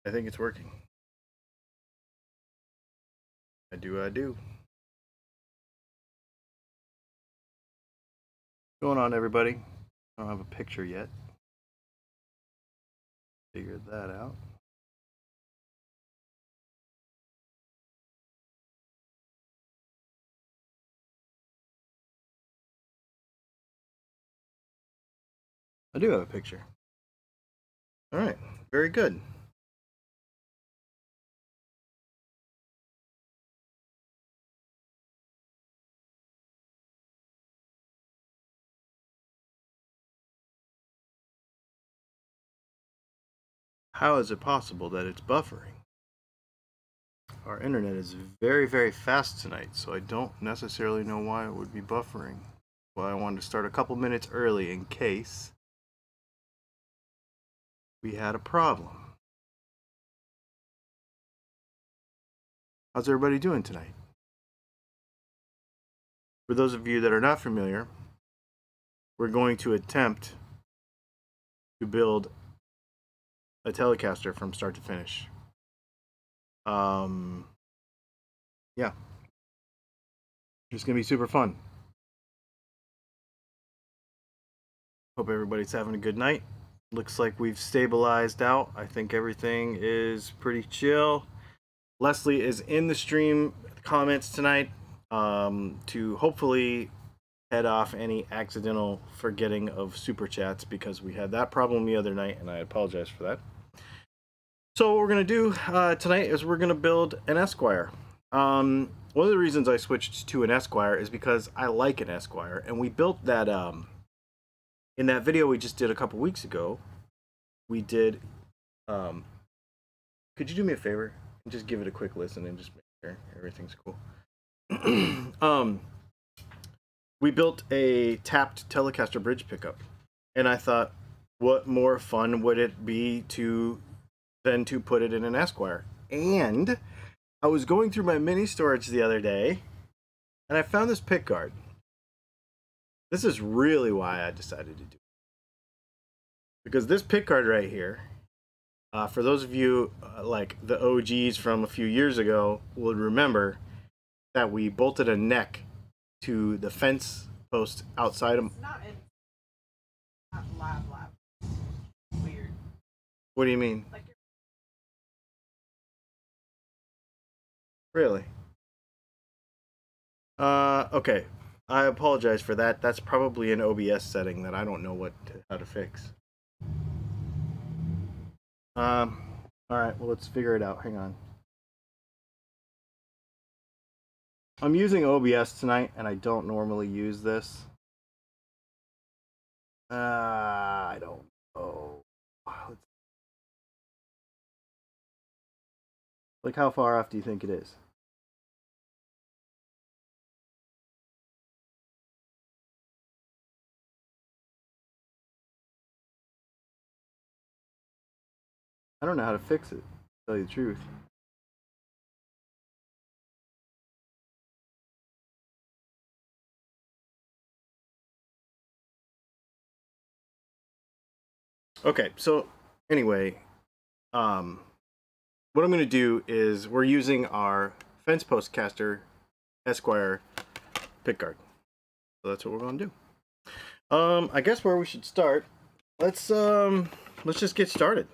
I think it's working. I do. What's going on, everybody? I don't have a picture yet. Figured that out. I do have a picture. All right, very good. How is it possible that it's buffering? Our internet is very, very fast tonight, so I don't necessarily know why it would be buffering. Well, I wanted to start a couple minutes early in case we had a problem. How's everybody doing tonight? For those of you that are not familiar, we're going to attempt to build a Telecaster from start to finish. Yeah. It's gonna be super fun. Hope everybody's having a good night. Looks like we've stabilized out. I think everything is pretty chill. Leslie is in the stream comments tonight to hopefully head off any accidental forgetting of super chats, because we had that problem the other night and I apologize for that. So what we're going to do tonight is we're going to build an Esquire. One of the reasons I switched to an Esquire is because I like an Esquire, and we built that in that video we just did a couple weeks ago. We did could you do me a favor and just give it a quick listen and just make sure everything's cool? We built a tapped Telecaster bridge pickup, and I thought, what more fun would it be than to put it in an Esquire? And I was going through my mini storage the other day, and I found this Pickguard. This is really why I decided to do it, because this Pickguard right here, for those of you like the OGs from a few years ago would remember that we bolted a neck to the fence post outside of. It's not lab. Weird. What do you mean? Like Really? Okay. I apologize for that. That's probably an OBS setting that I don't know how to fix. All right. Well, let's figure it out. Hang on. I'm using OBS tonight, and I don't normally use this. I don't know. Like, how far off do you think it is? I don't know how to fix it, to tell you the truth. Okay, so anyway, what I'm going to do is we're using our fence post caster Esquire Pickguard. So that's what we're going to do. I guess where we should start, let's just get started.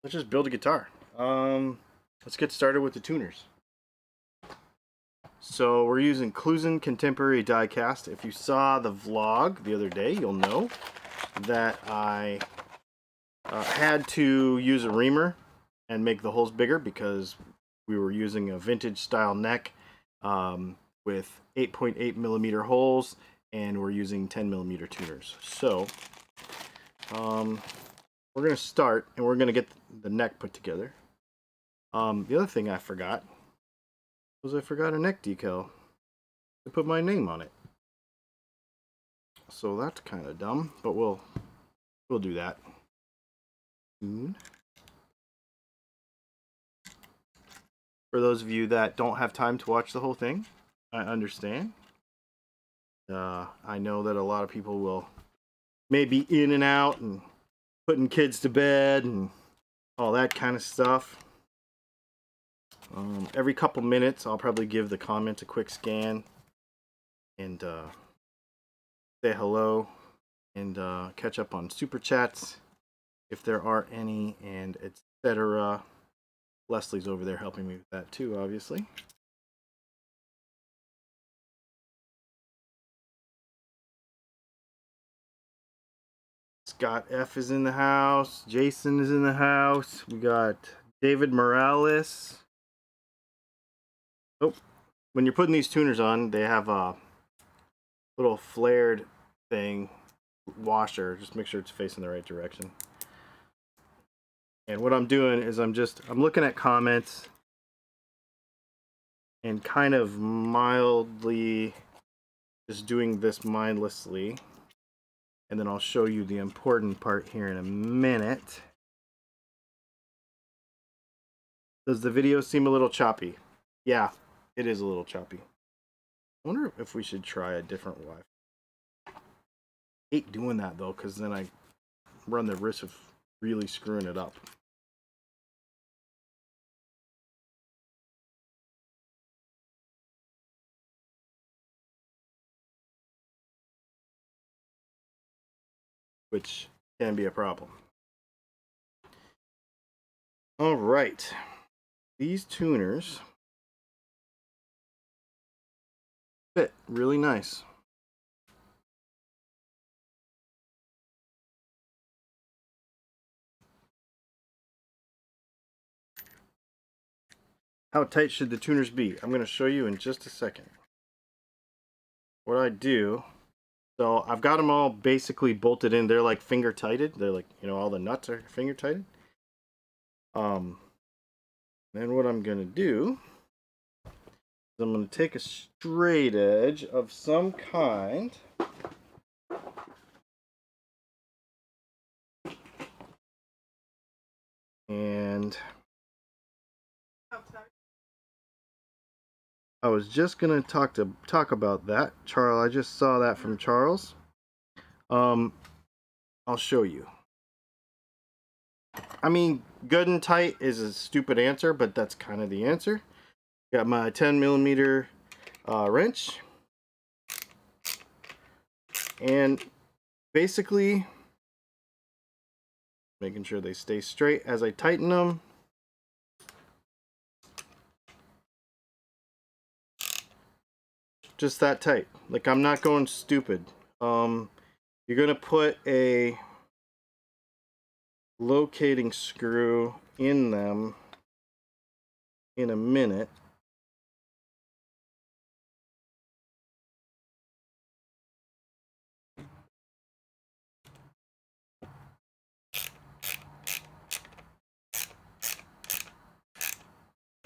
Let's just build a guitar. Let's get started with the tuners. So we're using Clusen Contemporary Diecast. If you saw the vlog the other day, you'll know that I had to use a reamer and make the holes bigger because we were using a vintage style neck with 8.8 millimeter holes, and we're using 10 millimeter tuners. So we're going to start, and we're going to get the neck put together. The other thing I forgot was I forgot a neck decal to put my name on it. So that's kind of dumb, but we'll do that. For those of you that don't have time to watch the whole thing, I understand. I know that a lot of people will maybe in and out and putting kids to bed and all that kind of stuff. Every couple minutes, I'll probably give the comments a quick scan and say hello and catch up on super chats if there are any, and etc. Leslie's over there helping me with that too, obviously. Scott F is in the house. Jason is in the house. We got David Morales. Oh, when you're putting these tuners on, they have a little flared thing, washer. Just make sure it's facing the right direction. And what I'm doing is I'm looking at comments and kind of mildly just doing this mindlessly. And then I'll show you the important part here in a minute. Does the video seem a little choppy? Yeah, it is a little choppy. I wonder if we should try a different Wi-Fi. Hate doing that though, because then I run the risk of really screwing it up. Which can be a problem. All right, these tuners fit really nice. How tight should the tuners be? I'm going to show you in just a second. What I do, so I've got them all basically bolted in. They're like finger tighted. They're like, you know, all the nuts are finger tighted. Then what I'm going to do is I'm going to take a straight edge of some kind. And I was just gonna talk about that, Charles. I just saw that from Charles. I'll show you. I mean, good and tight is a stupid answer, but that's kind of the answer. Got my 10mm wrench, and basically making sure they stay straight as I tighten them. Just that tight. Like, I'm not going stupid. You're gonna put a locating screw in them in a minute.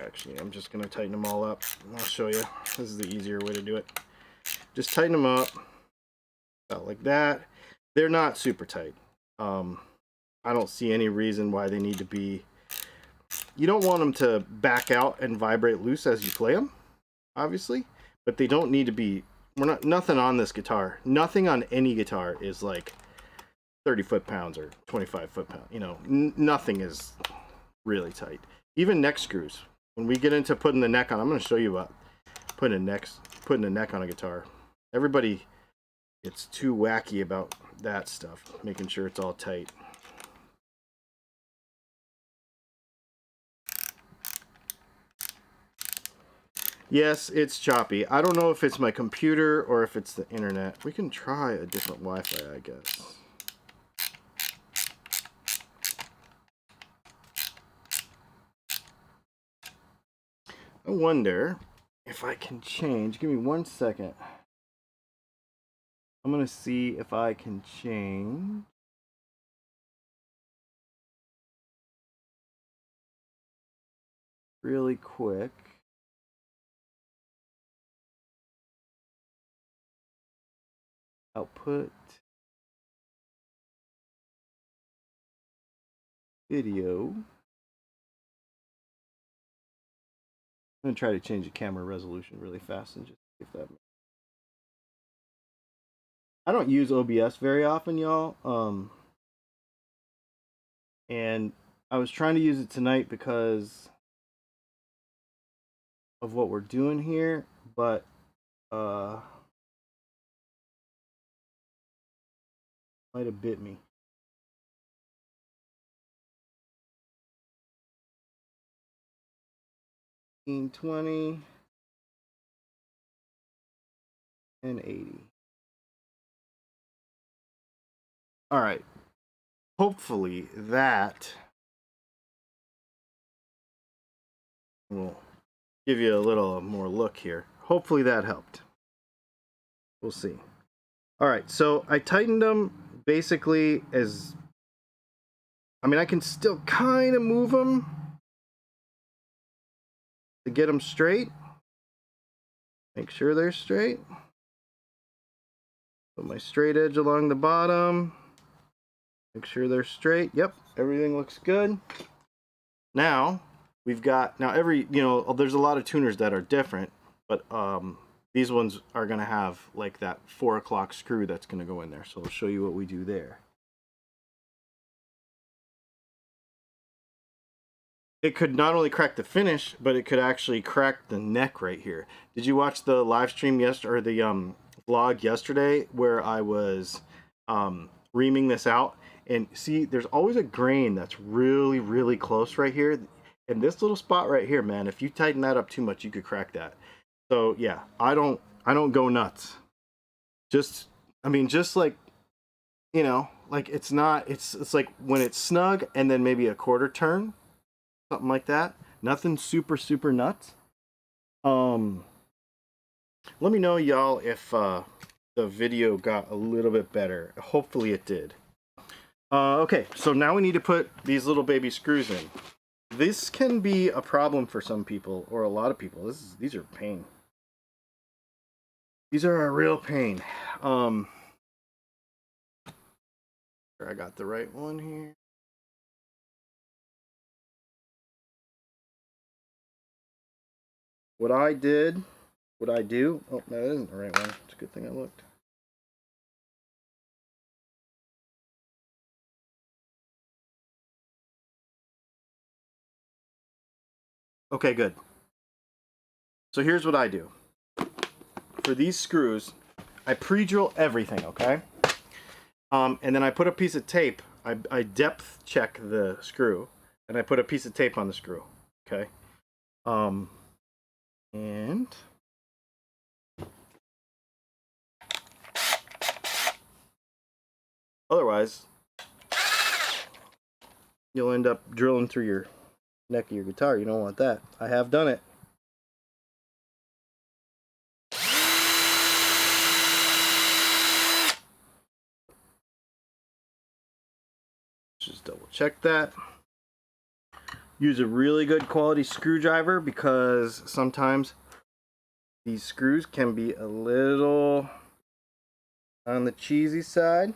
Actually, I'm just gonna tighten them all up. I'll show you. This is the easier way to do it. Just tighten them up about like that. They're not super tight. I don't see any reason why they need to be. You don't want them to back out and vibrate loose as you play them, obviously, but they don't need to be. Nothing on this guitar. Nothing on any guitar is like 30 foot-pounds or 25 foot-pounds. You know, nothing is really tight. Even neck screws. When we get into putting the neck on, I'm going to show you about putting a neck on a guitar. Everybody gets too wacky about that stuff, making sure it's all tight. Yes, it's choppy. I don't know if it's my computer or if it's the internet. We can try a different Wi-Fi, I guess. I wonder if I can change. Give me 1 second. I'm going to see if I can change. Really quick. Output. Video. I'm going to try to change the camera resolution really fast and just see if that. I don't use OBS very often, y'all. And I was trying to use it tonight because of what we're doing here, but might have bit me. 20 and 80. All right. Hopefully that will give you a little more look here. Hopefully that helped. We'll see. All right, so I tightened them basically as, I mean, I can still kind of move them to get them straight. Make sure they're straight. Put my straight edge along the bottom. Make sure they're straight. Yep, everything looks good. Now, we've got, every, there's a lot of tuners that are different, but these ones are going to have like that 4 o'clock screw that's going to go in there. So I'll show you what we do there. It could not only crack the finish, but it could actually crack the neck right here. Did you watch the live stream yesterday, or the vlog yesterday, where I was reaming this out? And see, there's always a grain that's really, really close right here. And this little spot right here, man, if you tighten that up too much, you could crack that. So yeah, I don't go nuts. Just like, like it's like when it's snug and then maybe a quarter turn, something like that. Nothing super, super nuts. Let me know, y'all, if the video got a little bit better. Hopefully it did. Okay, so now we need to put these little baby screws in. This can be a problem for some people, or a lot of people. These are pain. These are a real pain. I got the right one here. What I do, oh, no, that isn't the right one. It's a good thing I looked. Okay, good. So here's what I do. For these screws, I pre-drill everything, okay? And then I put a piece of tape. I depth check the screw, and I put a piece of tape on the screw, okay? And otherwise, you'll end up drilling through your neck of your guitar. You don't want that. I have done it. Just double check that. Use a really good quality screwdriver, because sometimes these screws can be a little on the cheesy side.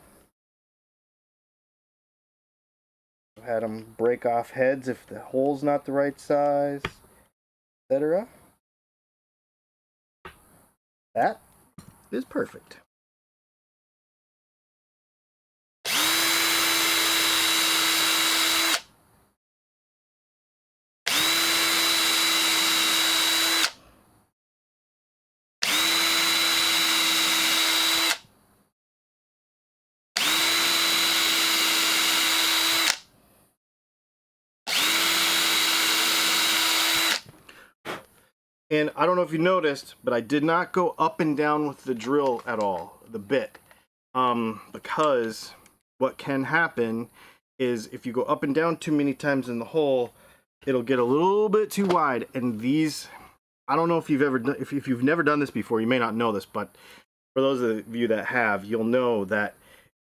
I've had them break off heads if the hole's not the right size, etc. That is perfect. And I don't know if you noticed, but I did not go up and down with the drill at all, the bit. Because what can happen is if you go up and down too many times in the hole, it'll get a little bit too wide. And these, I don't know if you've ever done, if you've never done this before, you may not know this, but for those of you that have, you'll know that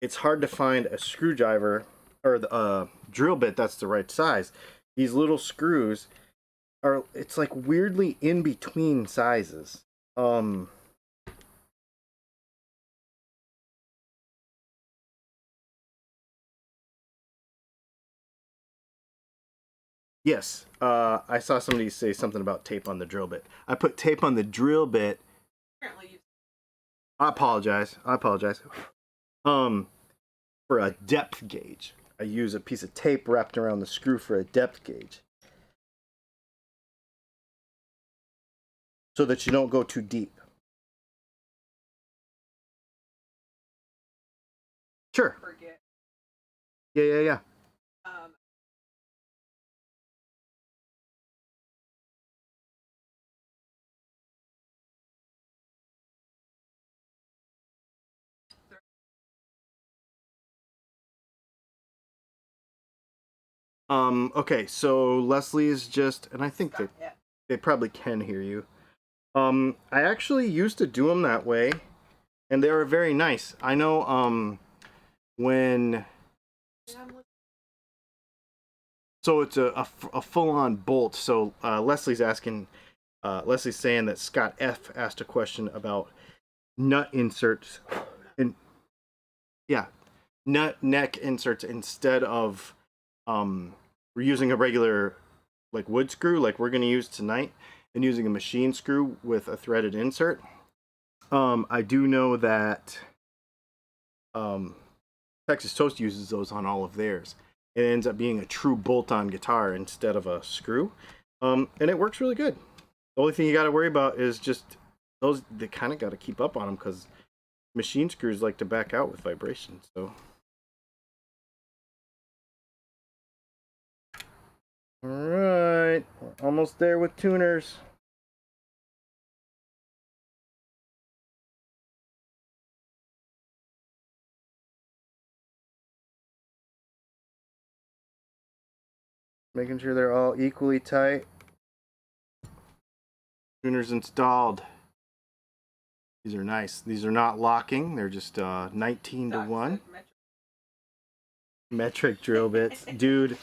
it's hard to find a screwdriver or the drill bit that's the right size. These little screws are, it's like weirdly in between sizes. Yes, I saw somebody say something about tape on the drill bit. I put tape on the drill bit. I apologize. For a depth gauge. I use a piece of tape wrapped around the screw for a depth gauge, so that you don't go too deep. Sure. Forget. Yeah. Um, Okay, so Leslie is just, and I think they probably can hear you. I actually used to do them that way, and they were very nice. I know, when, so it's a full-on bolt. So Leslie's saying that Scott F asked a question about nut inserts, and yeah, nut neck inserts instead of we're using a regular like wood screw like we're going to use tonight, and using a machine screw with a threaded insert. I do know that Texas Toast uses those on all of theirs. It ends up being a true bolt-on guitar instead of a screw, and it works really good. The only thing you got to worry about is just those. They kind of got to keep up on them because machine screws like to back out with vibration. So, all right, we're almost there with tuners. Making sure they're all equally tight. Tuners installed. These are nice. These are not locking. They're just 19 to 1. Metric drill bits. Dude,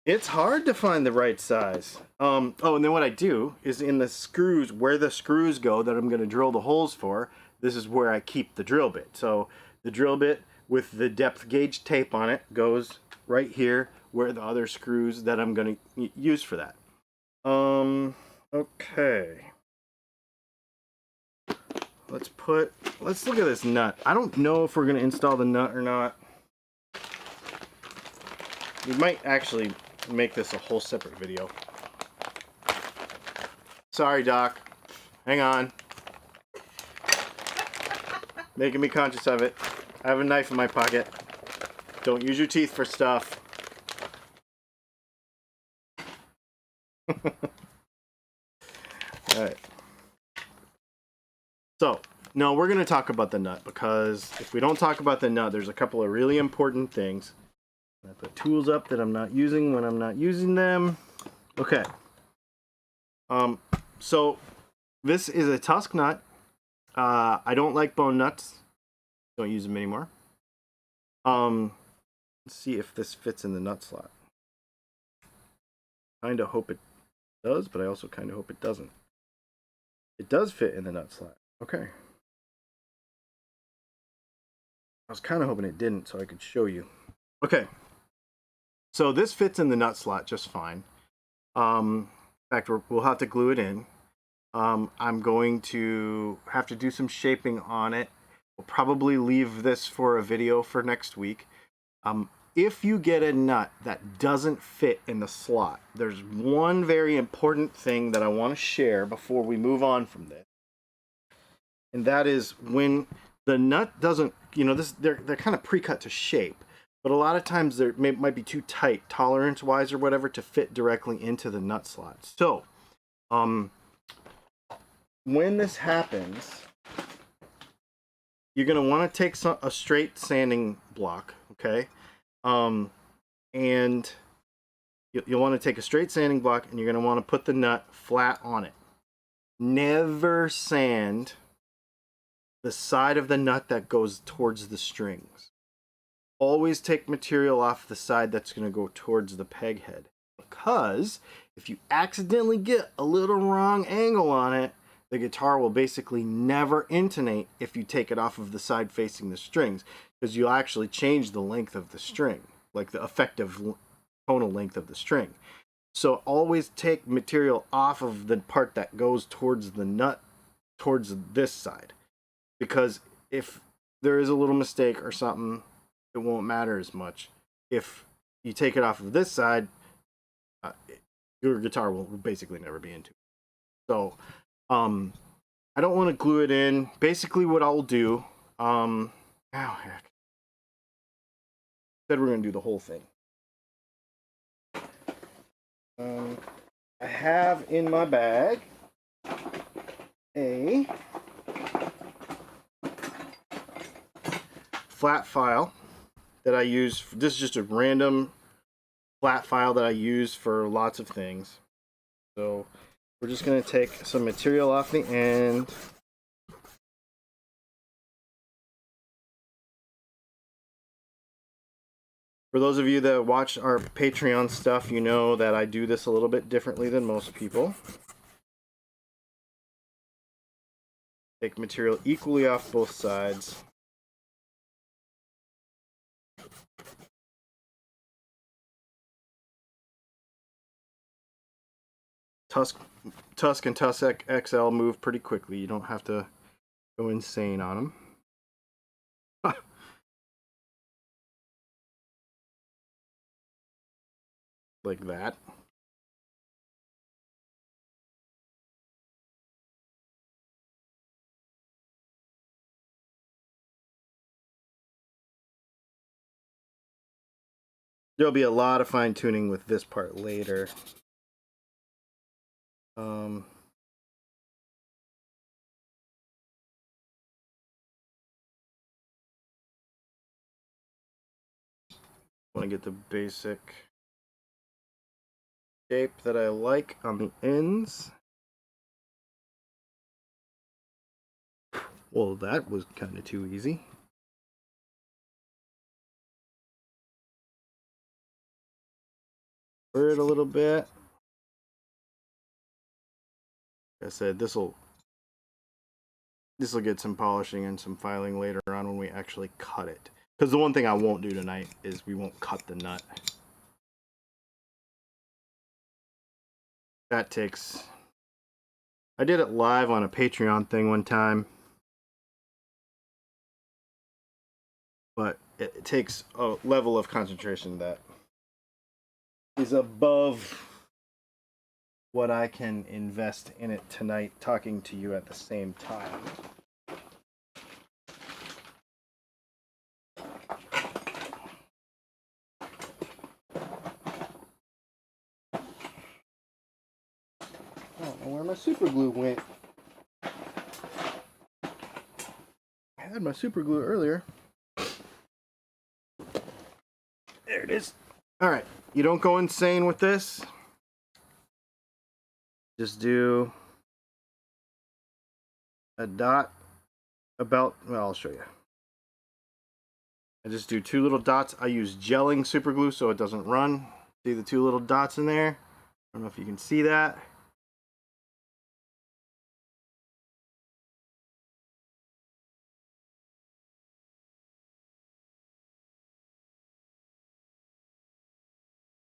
it's hard to find the right size. Oh, and then what I do is in the screws, where the screws go that I'm going to drill the holes for, this is where I keep the drill bit. So the drill bit with the depth gauge tape on it goes right here where the other screws that I'm going to use for that. Okay. Let's look at this nut. I don't know if we're going to install the nut or not. We might actually make this a whole separate video. Sorry, Doc. Hang on. Making me conscious of it. I have a knife in my pocket. Don't use your teeth for stuff. Alright. So, no, we're going to talk about the nut, because if we don't talk about the nut, there's a couple of really important things. I put tools up that I'm not using when I'm not using them. Okay. So this is a Tusk Nut. I don't like bone nuts. Don't use them anymore. Let's see if this fits in the nut slot. Kinda hope it does, but I also kinda hope it doesn't. It does fit in the nut slot. Okay. I was kinda hoping it didn't so I could show you. Okay. So this fits in the nut slot just fine. In fact, we'll have to glue it in. I'm going to have to do some shaping on it. We'll probably leave this for a video for next week. If you get a nut that doesn't fit in the slot, there's one very important thing that I want to share before we move on from this. And that is when the nut doesn't, they're kind of pre-cut to shape. But a lot of times they might be too tight, tolerance-wise or whatever, to fit directly into the nut slot. So, when this happens, you're going to want to take a straight sanding block, okay? And you'll want to take a straight sanding block, and you're going to want to put the nut flat on it. Never sand the side of the nut that goes towards the strings. Always take material off the side that's going to go towards the peg head, because if you accidentally get a little wrong angle on it, the guitar will basically never intonate if you take it off of the side facing the strings, because you'll actually change the length of the string, like the effective tonal length of the string. So always take material off of the part that goes towards the nut, towards this side, because if there is a little mistake or something, it won't matter as much. if you take it off of this side, your guitar will basically never be in tune. So I don't want to glue it in. Basically what I'll do, oh heck, said we're going to do the whole thing. I have in my bag a flat file that I use. This is just a random flat file that I use for lots of things. So we're just going to take some material off the end. For those of you that watch our Patreon stuff, you know that I do this a little bit differently than most people. Take material equally off both sides. Tusk and Tusk XL move pretty quickly. You don't have to go insane on them. Like that. There'll be a lot of fine tuning with this part later. Want to get the basic shape that I like on the ends. Well, that was kind of too easy. Blur it a little bit. Like I said, this will get some polishing and some filing later on when we actually cut it. Because the one thing I won't do tonight is we won't cut the nut. That takes... I did it live on a Patreon thing one time. But it takes a level of concentration that is above what I can invest in it tonight, talking to you at the same time. I don't know where my super glue went. I had my super glue earlier. There it is. Alright, you don't go insane with this. Just do a dot about, well, I'll show you. I just do 2 little dots. I use gelling super glue so it doesn't run. See the 2 little dots in there? I don't know if you can see that.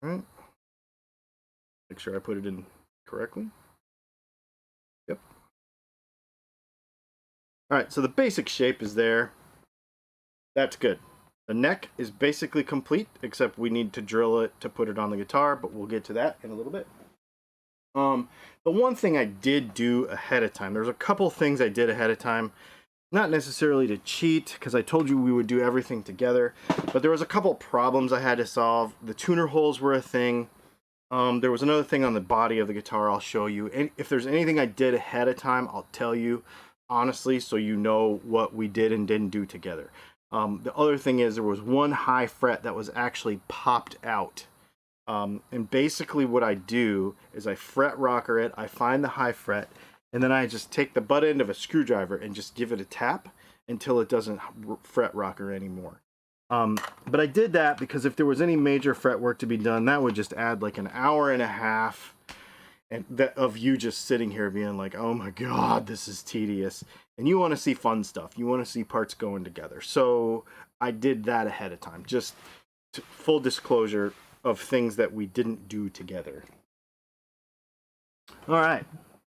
All right. Make sure I put it in correctly. Yep. All right, so the basic shape is there. That's good. The neck is basically complete, except we need to drill it to put it on the guitar, but we'll get to that in a little bit. The one thing I did do ahead of time, there's a couple things I did ahead of time, not necessarily to cheat, because I told you we would do everything together, but there was a couple problems I had to solve. The tuner holes were a thing. There was another thing on the body of the guitar I'll show you. And if there's anything I did ahead of time, I'll tell you honestly so you know what we did and didn't do together. The other thing is there was one high fret that was actually popped out. And basically what I do is I fret rocker it, I find the high fret, and then I just take the butt end of a screwdriver and just give it a tap until it doesn't fret rocker anymore. But I did that because if there was any major fret work to be done, that would just add like an hour and a half of you just sitting here being like, oh my god, this is tedious. And you want to see fun stuff. You want to see parts going together. So I did that ahead of time. Just full disclosure of things that we didn't do together. All right.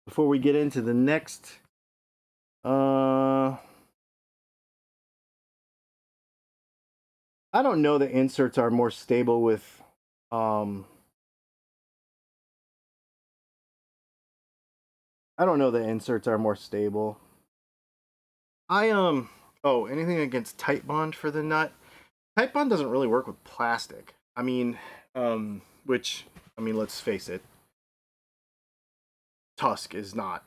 Before we get into the next... I don't know the inserts are more stable with I don't know the inserts are more stable. Oh, anything against tight bond for the nut? Tight bond doesn't really work with plastic. I mean, let's face it, Tusk is not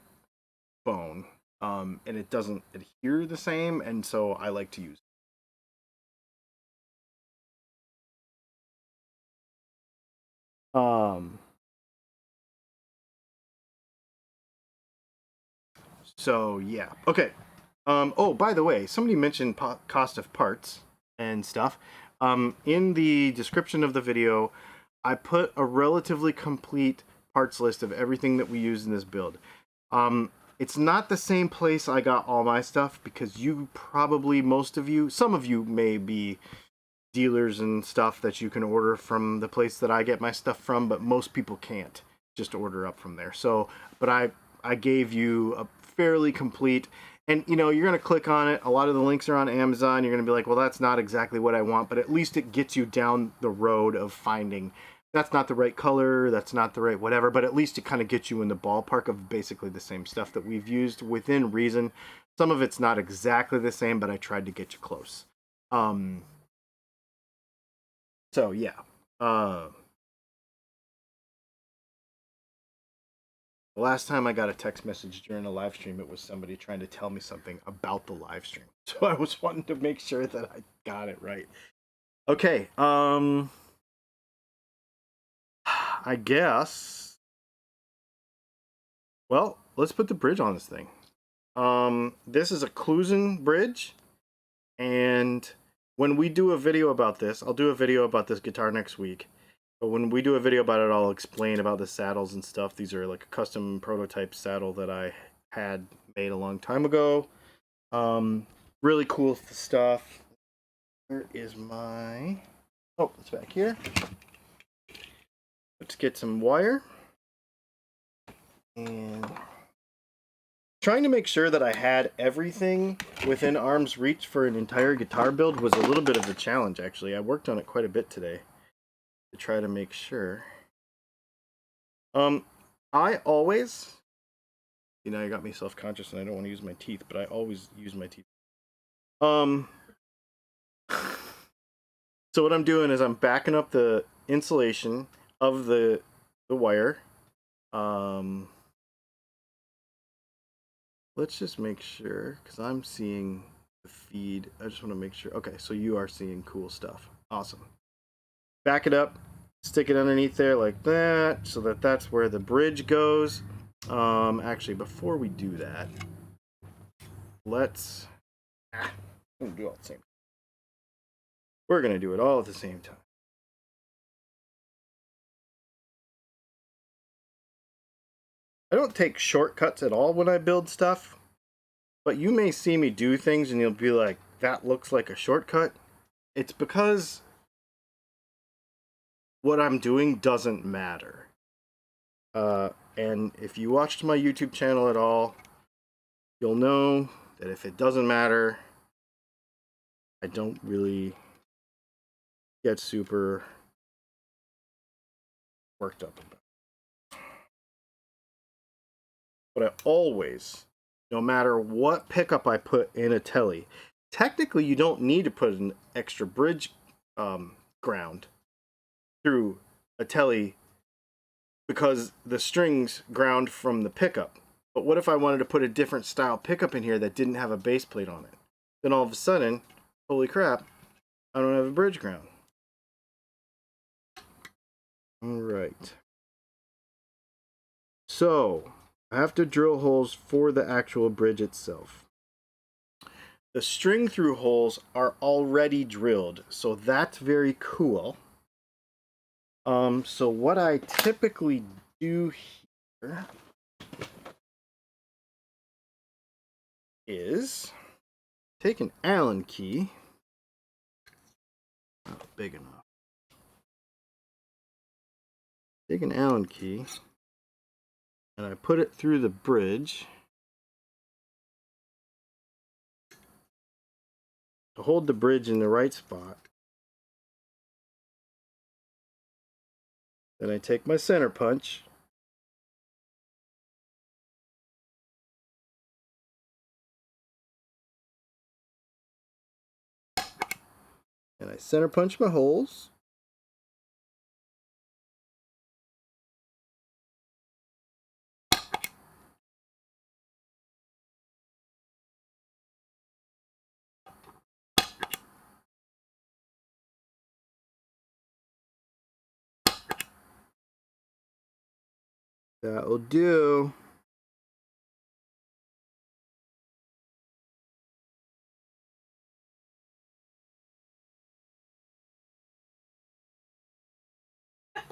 bone. And it doesn't adhere the same, and so I like to use it. So yeah. Okay. Oh, by the way, somebody mentioned cost of parts and stuff. In the description of the video, I put a relatively complete parts list of everything that we use in this build. It's not the same place I got all my stuff, because you probably, some of you may be dealers and stuff that you can order from the place that I get my stuff from, but most people can't just order up from there. So, but I gave you a fairly complete, and you know, you're going to click on it. A lot of the links are on Amazon. You're going to be like, well, that's not exactly what I want, but at least it gets you down the road of finding that's not the right color, that's not the right whatever, but at least it kind of gets you in the ballpark of basically the same stuff that we've used within reason. Some of it's not exactly the same, but I tried to get you close. So yeah. The last time I got a text message during a live stream, it was somebody trying to tell me something about the live stream. So I was wanting to make sure that I got it right. Okay, I guess. Well, let's put the bridge on this thing. This is a Clusen bridge, and when we do a video about this, I'll do a video about this guitar next week. But when we do a video about it, I'll explain about the saddles and stuff. These are like a custom prototype saddle that I had made a long time ago. Really cool stuff. Where is my... Oh, it's back here. Let's get some wire. And trying to make sure that I had everything within arm's reach for an entire guitar build was a little bit of a challenge, actually. I worked on it quite a bit today to try to make sure. I always, you know, you got me self-conscious and I don't want to use my teeth, but I always use my teeth. So what I'm doing is I'm backing up the insulation of the wire. Let's just make sure, because I'm seeing the feed. I just want to make sure. Okay, so you are seeing cool stuff. Awesome. Back it up, stick it underneath there like that, so that that's where the bridge goes. Actually, before we do that, let's do all the same. We're gonna do it all at the same time. I don't take shortcuts at all when I build stuff, but you may see me do things and you'll be like, that looks like a shortcut. It's because what I'm doing doesn't matter. And if you watched my YouTube channel at all, you'll know that if it doesn't matter, I don't really get super worked up about it. But I always, no matter what pickup I put in a tele, technically you don't need to put an extra bridge ground through a tele because the strings ground from the pickup. But what if I wanted to put a different style pickup in here that didn't have a base plate on it? Then all of a sudden, holy crap, I don't have a bridge ground. All right. So I have to drill holes for the actual bridge itself. The string through holes are already drilled, so that's very cool. So what I typically do here is take an Allen key, not big enough. Take an Allen key and I put it through the bridge to hold the bridge in the right spot. Then I take my center punch. And I center punch my holes. That'll do. I'll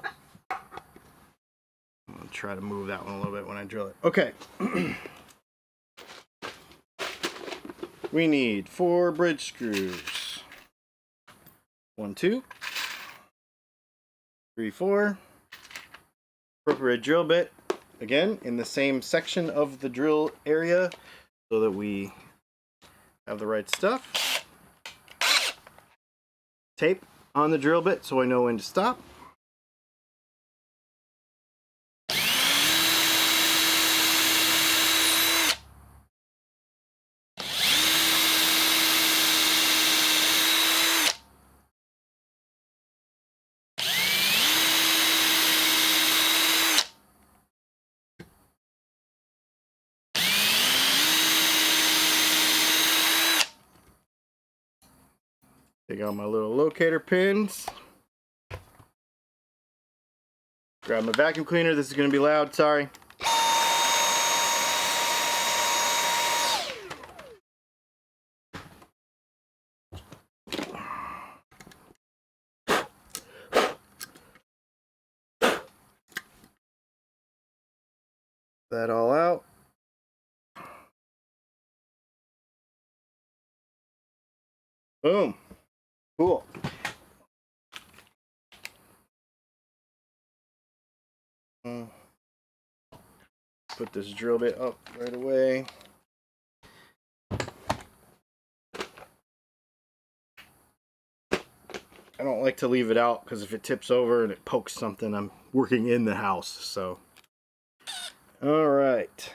try to move that one a little bit when I drill it. Okay. We need 4 bridge screws. 1, 2, 3, 4. Appropriate drill bit. Again, in the same section of the drill area so that we have the right stuff. Tape on the drill bit so I know when to stop. Take out my little locator pins. Grab my vacuum cleaner. This is going to be loud, sorry. That all out. Boom. Cool. Put this drill bit up right away. I don't like to leave it out because if it tips over and it pokes something, I'm working in the house, so. All right.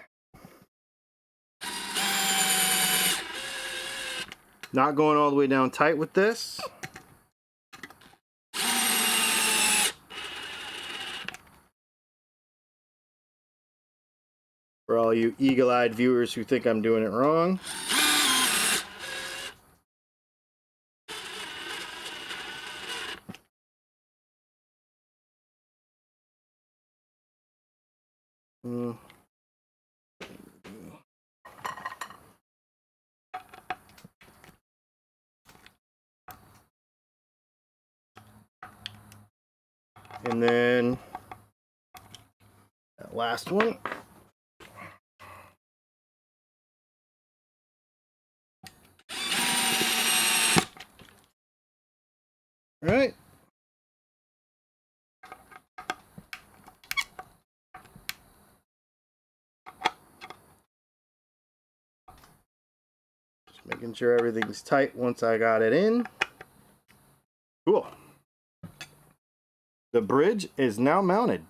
Not going all the way down tight with this. For all you eagle-eyed viewers who think I'm doing it wrong. And then that last one. All right. Just making sure everything's tight once I got it in. Cool. The bridge is now mounted.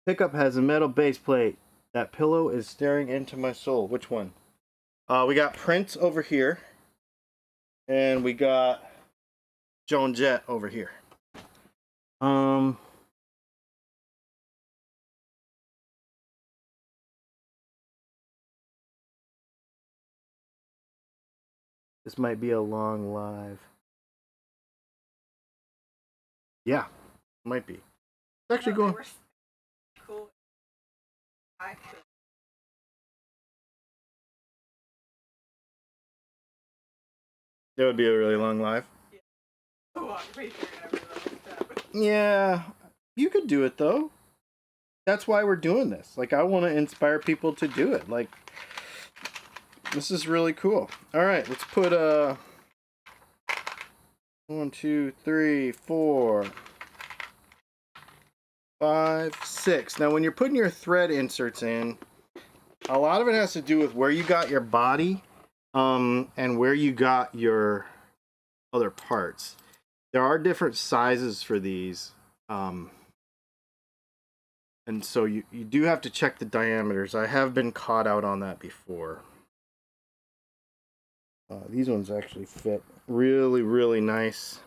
Pickup has a metal base plate. That pillow is staring into my soul. Which one? We got Prince over here. And we got Joan Jett over here. This might be a long live. Yeah, might be. It's actually going. Cool. I could. That would be a really long live. Yeah. Oh, I'm pretty sure you're gonna realize that. Yeah, you could do it though. That's why we're doing this. Like, I want to inspire people to do it. Like, this is really cool. All right, let's put 1, 2, 3, 4, 5, 6. Now, when you're putting your thread inserts in, a lot of it has to do with where you got your body and where you got your other parts. There are different sizes for these. And so you do have to check the diameters. I have been caught out on that before. These ones actually fit really, really nice.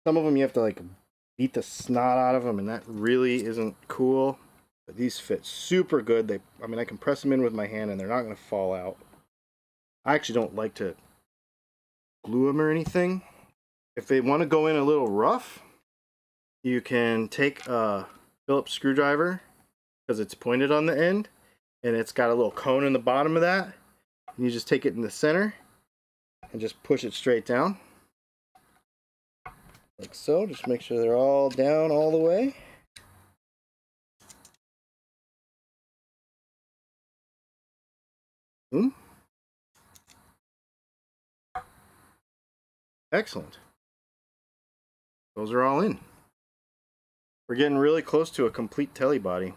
Some of them you have to like beat the snot out of them, and that really isn't cool. But these fit super good. I mean, I can press them in with my hand and they're not going to fall out. I actually don't like to glue them or anything. If they want to go in a little rough, you can take a Phillips screwdriver, because it's pointed on the end, and it's got a little cone in the bottom of that. And you just take it in the center and just push it straight down. Like so. Just make sure they're all down all the way. Excellent. Those are all in. We're getting really close to a complete tele body. I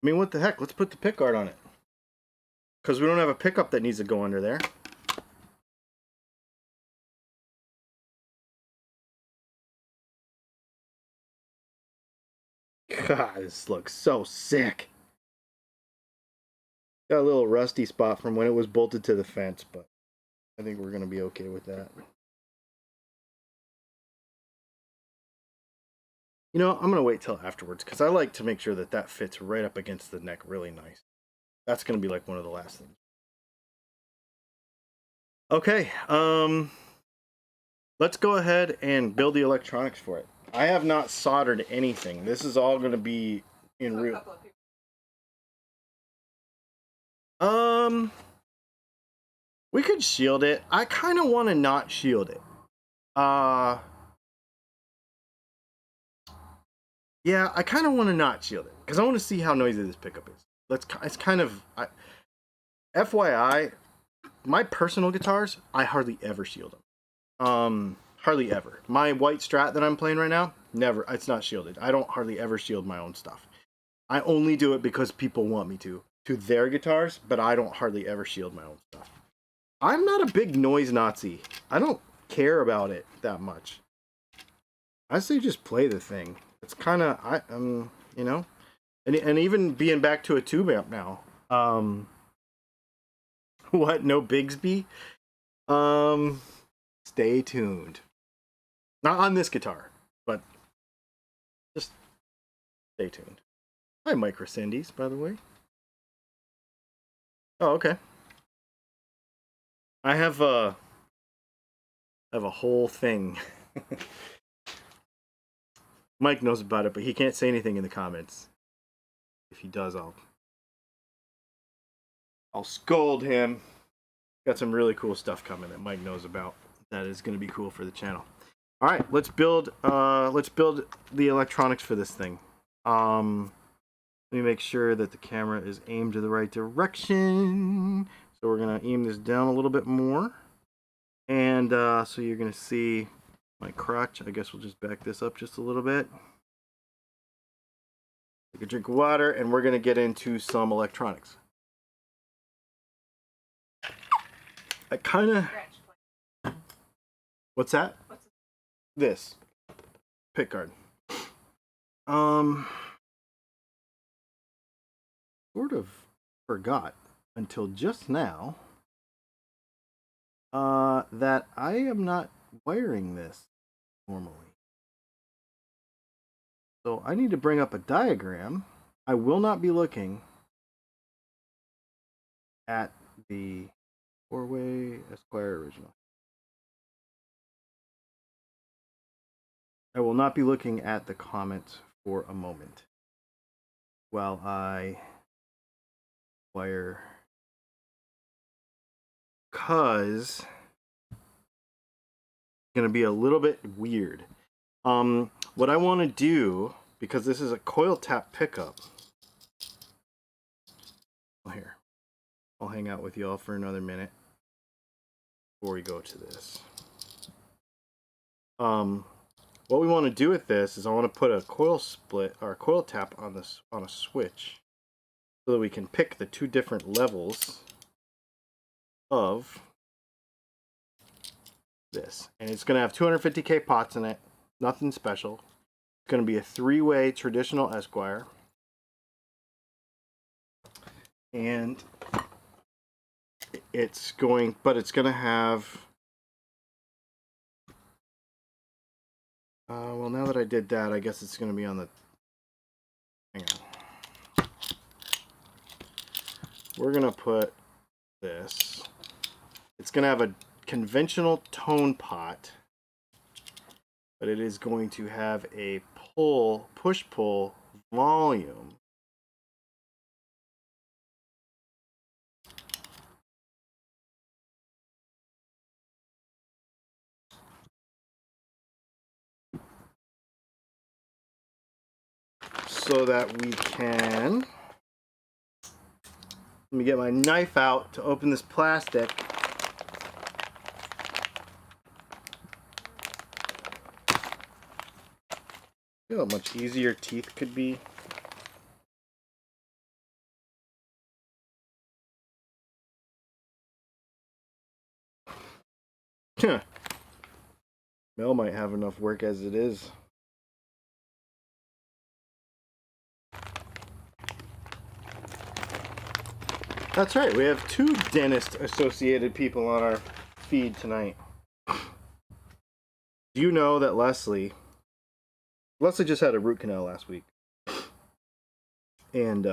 mean, what the heck? Let's put the pickguard on it. Because we don't have a pickup that needs to go under there. God, this looks so sick. Got a little rusty spot from when it was bolted to the fence, but I think we're going to be okay with that. You know, I'm going to wait till afterwards because I like to make sure that that fits right up against the neck really nice. That's going to be like one of the last things. Okay, let's go ahead and build the electronics for it. I have not soldered anything. This is all going to be in real. We could shield it. I kind of want to not shield it. Yeah, I kind of want to not shield it because I want to see how noisy this pickup is. It's kind of, FYI, my personal guitars, I hardly ever shield them. Hardly ever. My white Strat that I'm playing right now, never. It's not shielded. I don't hardly ever shield my own stuff. I only do it because people want me to their guitars, but I don't hardly ever shield my own stuff. I'm not a big noise Nazi. I don't care about it that much. I say just play the thing. It's kind of, you know, and even being back to a tube amp now. What? No Bigsby? Stay tuned. Not on this guitar, but just stay tuned. Hi, Micro Cindy's, by the way. Oh, okay. I have a whole thing. Mike knows about it, but he can't say anything in the comments. If he does, I'll scold him. Got some really cool stuff coming that Mike knows about. That is going to be cool for the channel. All right, let's build the electronics for this thing. Let me make sure that the camera is aimed to the right direction. So we're going to aim this down a little bit more. And so you're going to see my crotch. I guess we'll just back this up just a little bit. Take a drink of water, and we're going to get into some electronics. I kind of... What's that? This. Pickguard. Sort of forgot until just now that I am not wiring this normally. So I need to bring up a diagram. I will not be looking at the 4-way Esquire original. I will not be looking at the comments for a moment while I wire, because it's going to be a little bit weird. What I want to do, because this is a coil tap pickup, here, I'll hang out with y'all for another minute before we go to this. What we want to do with this is I want to put a coil split or a coil tap on this on a switch. so that we can pick the two different levels of this. And it's going to have 250K pots in it, nothing special. It's going to be a 3-way traditional Esquire. And it's going to have, well, now that I did that, I guess it's going to be on the, hang on. We're going to put this, it's going to have a conventional tone pot, but it is going to have a push-pull volume. So that we can, let me get my knife out to open this plastic. You know how much easier teeth could be. Mel might have enough work as it is. That's right, we have 2 dentist-associated people on our feed tonight. Do you know that Leslie just had a root canal last week? And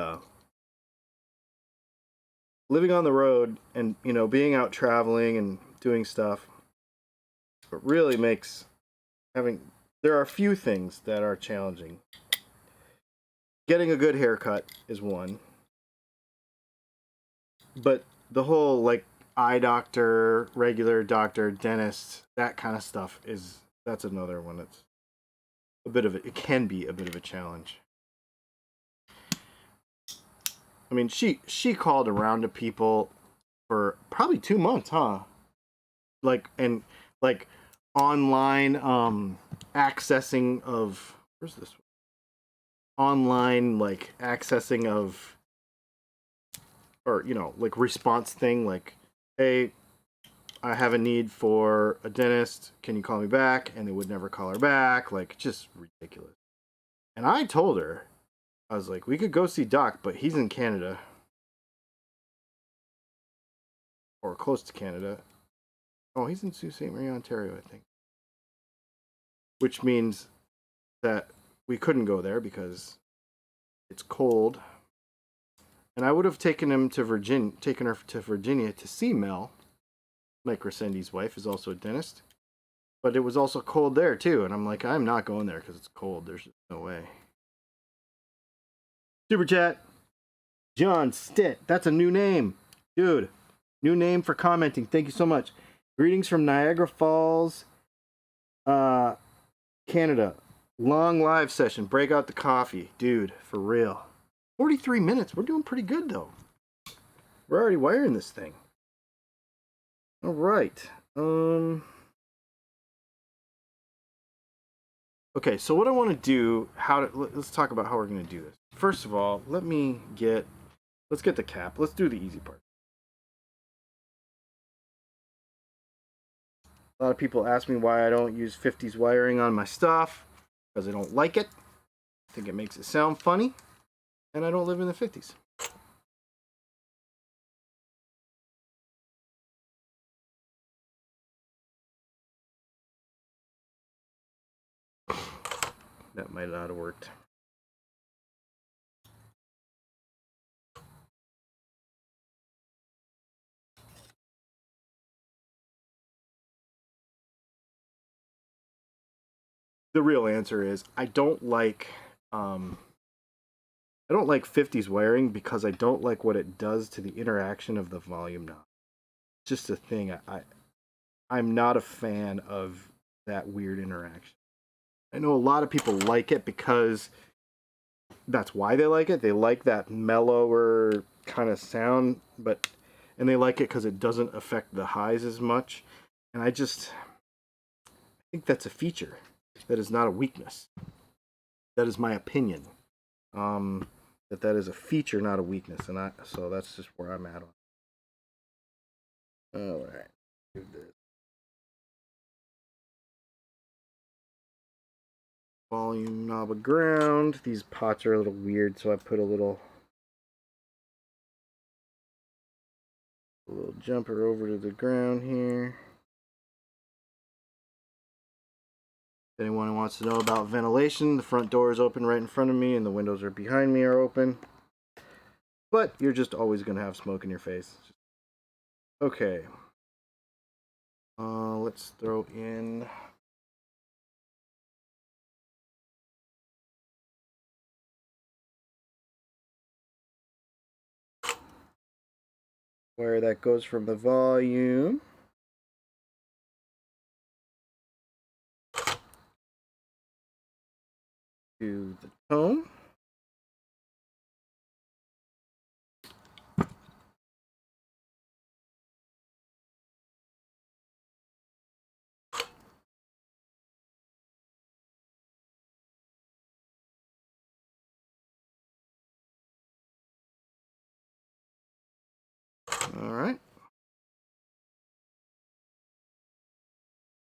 living on the road and, you know, being out traveling and doing stuff, it really makes there are a few things that are challenging. Getting a good haircut is one. But the whole, like, eye doctor, regular doctor, dentist, that kind of stuff that's another one. It's it can be a bit of a challenge. I mean, she called around to people for probably 2 months, huh? Like online accessing of, where's this one? Online, like, accessing of, or, you know, like, response thing, like, hey, I have a need for a dentist, can you call me back? And they would never call her back. Like, just ridiculous. And I told her, I was like, we could go see Doc, but he's in Canada, or close to Canada. Oh, he's in Sault Ste. Marie, Ontario, I think. Which means that we couldn't go there because it's cold. And I would have taken her to Virginia to see Mel. Mike Ressendi's wife is also a dentist. But it was also cold there too. And I'm like, I'm not going there because it's cold. There's just no way. Super chat. John Stitt. That's a new name. Dude. New name for commenting. Thank you so much. Greetings from Niagara Falls, Canada. Long live session. Break out the coffee. Dude, for real. 43 minutes. We're doing pretty good, though. We're already wiring this thing. All right. Okay, so what I want to do, let's talk about how we're going to do this. First of all, let's get the cap. Let's do the easy part. A lot of people ask me why I don't use 50s wiring on my stuff, because I don't like it. I think it makes it sound funny, and I don't live in the 50s. That might not have worked. The real answer is I don't like 50s wiring because I don't like what it does to the interaction of the volume knob. Just a thing. I'm not a fan of that weird interaction. I know a lot of people like it because that's why they like it. They like that mellower kind of sound, and they like it because it doesn't affect the highs as much. And I think that's a feature. That is not a weakness. That is my opinion. That that is a feature, not a weakness, and so that's just where I'm at on. All right. Do this. Volume knob of ground. These pots are a little weird, so I put a little jumper over to the ground here. If anyone wants to know about ventilation, the front door is open right in front of me and the windows are behind me are open. But you're just always going to have smoke in your face. Okay. Let's throw in where that goes from the volume to the tone. All right.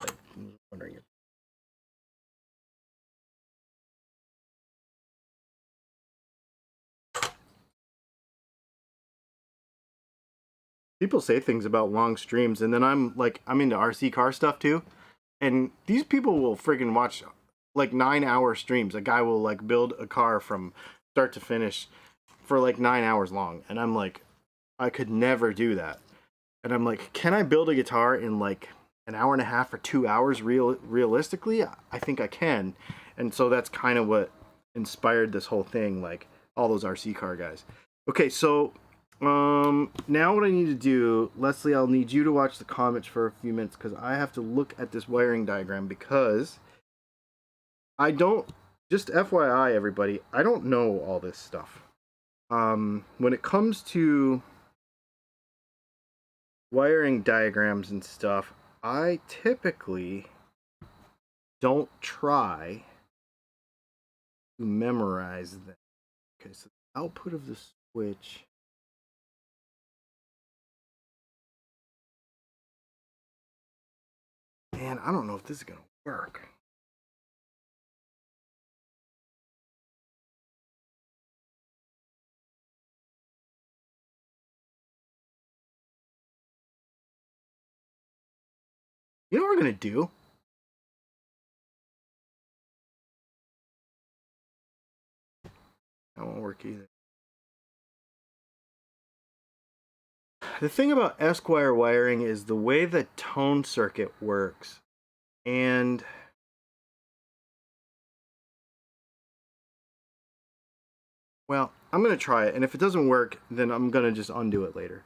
I'm wondering if people say things about long streams, and then I'm into RC car stuff too, and these people will freaking watch like 9-hour streams. A guy will like build a car from start to finish for like 9 hours long, and I'm like, I could never do that. And I'm like, can I build a guitar in like an hour and a half or 2 hours realistically? I think I can. And so that's kind of what inspired this whole thing, like all those RC car guys. Okay, so now what I need to do, Leslie, I'll need you to watch the comments for a few minutes because I have to look at this wiring diagram because I don't, just FYI everybody, I don't know all this stuff. When it comes to wiring diagrams and stuff, I typically don't try to memorize them. Okay, so the output of the switch. Man, I don't know if this is gonna work. You know what we're gonna do? That won't work either. The thing about Esquire wiring is the way the tone circuit works. And well, I'm gonna try it, and if it doesn't work, then I'm gonna just undo it later.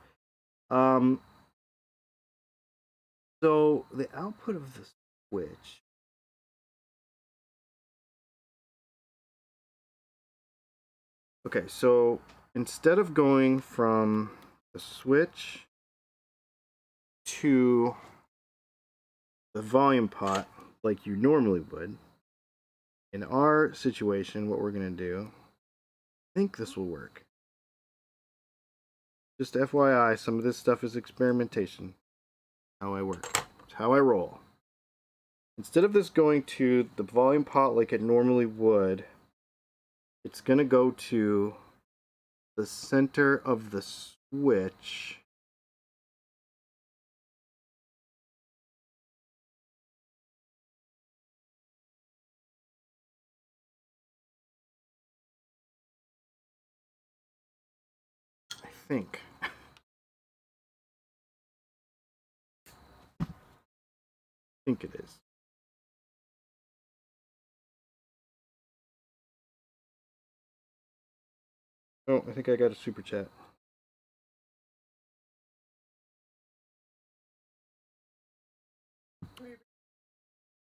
So the output of the switch. Okay, so instead of going from the switch to the volume pot like you normally would, in our situation, what we're gonna do, I think this will work. Just FYI, some of this stuff is experimentation. How I work. It's how I roll. Instead of this going to the volume pot like it normally would, it's going to go to the center of the switch. I think. I think it is. Oh, I think I got a super chat.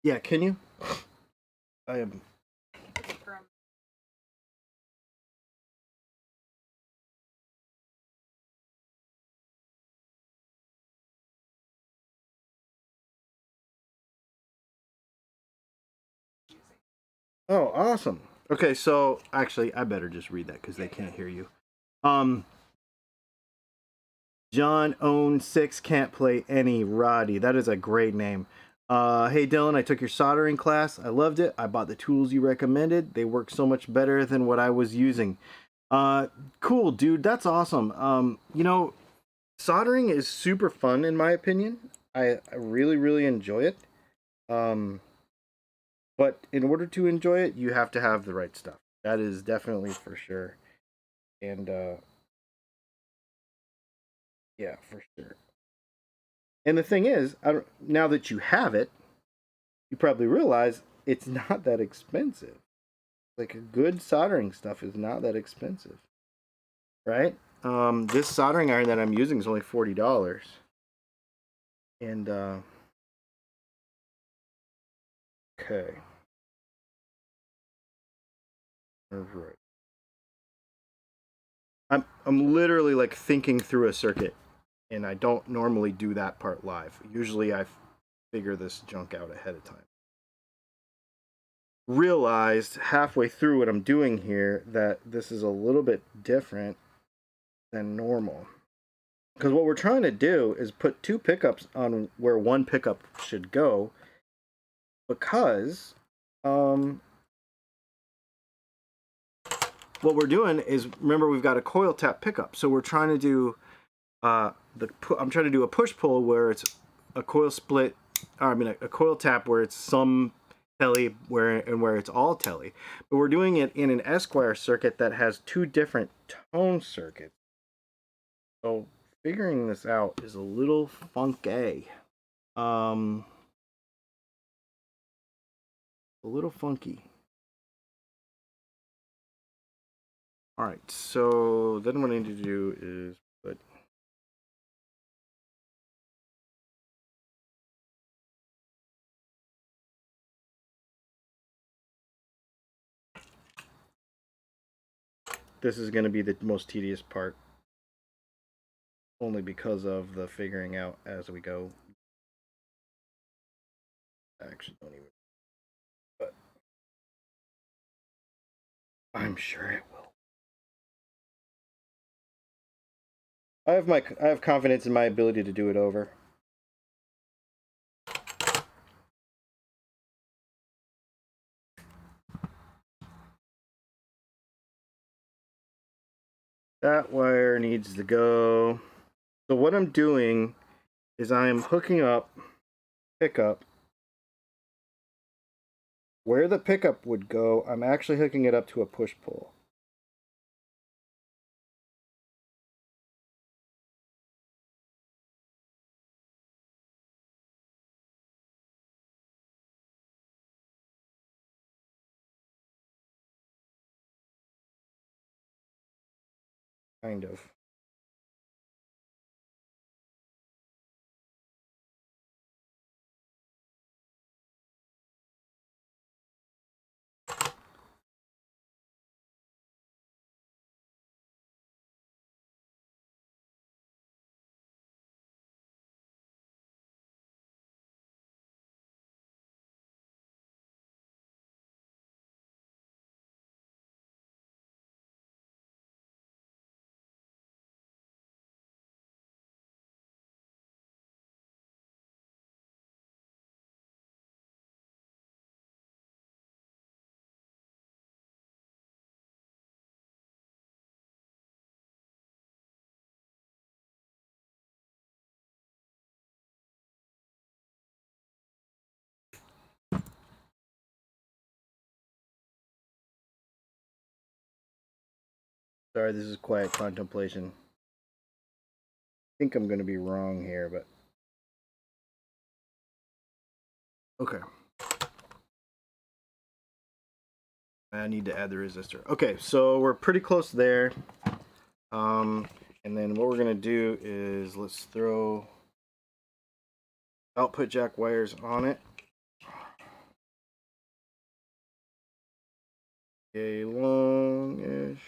Yeah, can you? I am. Oh, awesome. Okay, so actually, I better just read that because they can't hear you. Um, John Own 6 can't play any Roddy. That is a great name. Hey Dylan, I took your soldering class. I loved it. I bought the tools you recommended. They work so much better than what I was using. Cool, dude. That's awesome. You know, soldering is super fun in my opinion. I really, really enjoy it. Um, but in order to enjoy it, you have to have the right stuff. That is definitely for sure. And yeah, for sure. And the thing is, now that you have it, you probably realize it's not that expensive. Like a good soldering stuff is not that expensive, right? This soldering iron that I'm using is only $40, and okay, all right. I'm literally like thinking through a circuit, and I don't normally do that part live. Usually I figure this junk out ahead of time. Realized halfway through what I'm doing here that this is a little bit different than normal. Because what we're trying to do is put two pickups on where one pickup should go. Because what we're doing is, remember, we've got a coil tap pickup. So we're trying to do I'm trying to do a push pull where it's a coil split, or I mean a coil tap where it's some tele where it's all tele. But we're doing it in an Esquire circuit that has two different tone circuits. So figuring this out is a little funky. A little funky. All right, so then what I need to do is put this is going to be the most tedious part, only because of the figuring out as we go. I actually don't even, but I'm sure it will. I have confidence in my ability to do it over. That wire needs to go. So what I'm doing is I am hooking up pickup. Where the pickup would go, I'm actually hooking it up to a push pull. Kind of. Sorry, this is quiet contemplation. I think I'm going to be wrong here, but okay. I need to add the resistor. Okay, so we're pretty close there. And then what we're going to do is let's throw output jack wires on it. A longish.